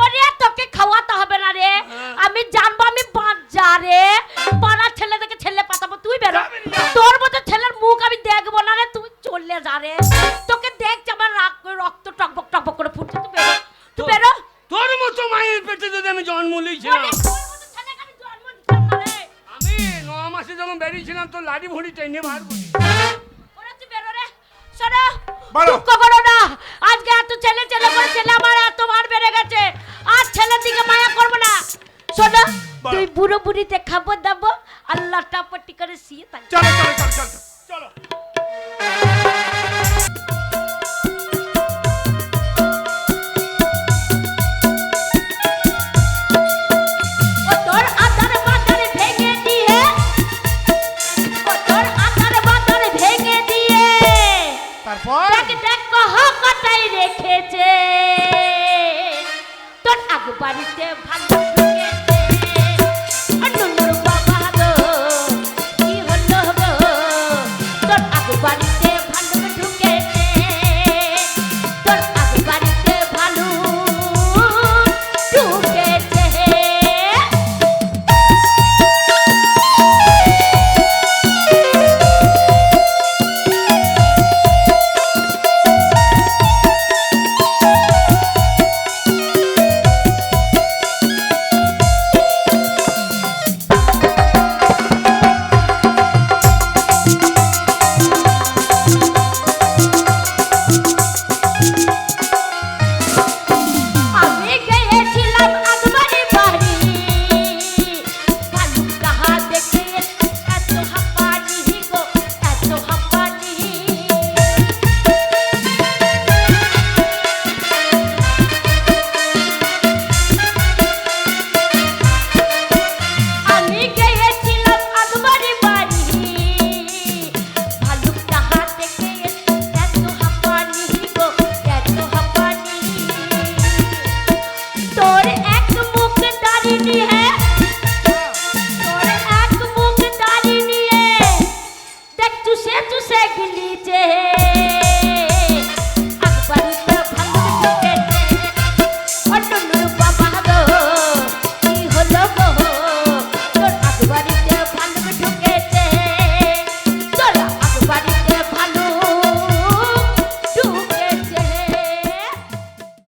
ওরে তোকে খাওয়াতে হবে না রে হ্যাঁ। আমি জানবো আমি বাচ্চা রে পাড়ার ছেলে থেকে ছেলে পাঠাবো তুই বেরো যাবি না। তোর মতো ছেলের মুখ আমি দেখবো না রে তুই চলে যা রে তোকে দেখছি আমার রক্ত টকবক টকবক করে ফুটছে তুই বেরো তুই বেরো তোর মতো মায়ের পেটে যদি আমি জন্ম লিয়েছিলাম ওরে, তোর মতো ছেলেকে আমি জন্ম দিতাম না রে। আমি 9 মাসে যখন বেরিয়েছিলাম তো লাড়ি ভুড়ি টেনে বার করি ওরে, তুই বেরো রে। শোনো, বলো। দুঃখ করো না। আজকে এত ছেলে ছেলে করে ছেলে আমার এত বার বেড়ে গেছে আর ছেলের দিকে মায়া করবো না শোনো বলো। তুই বুড়ো বুড়িতে খাবার দাবো আল্লাহ টাপটি করে শুয়ে থাকবি চলো চলো চলো চলো চলো ও তোর আধার বাধার ভেঙে দিয়ে ও তোর আধার বাধার ভেঙে দিয়ে তারপর দেখ দেখ কহ কটাই রেখেছে তোর আগ বাড়িতে ভালো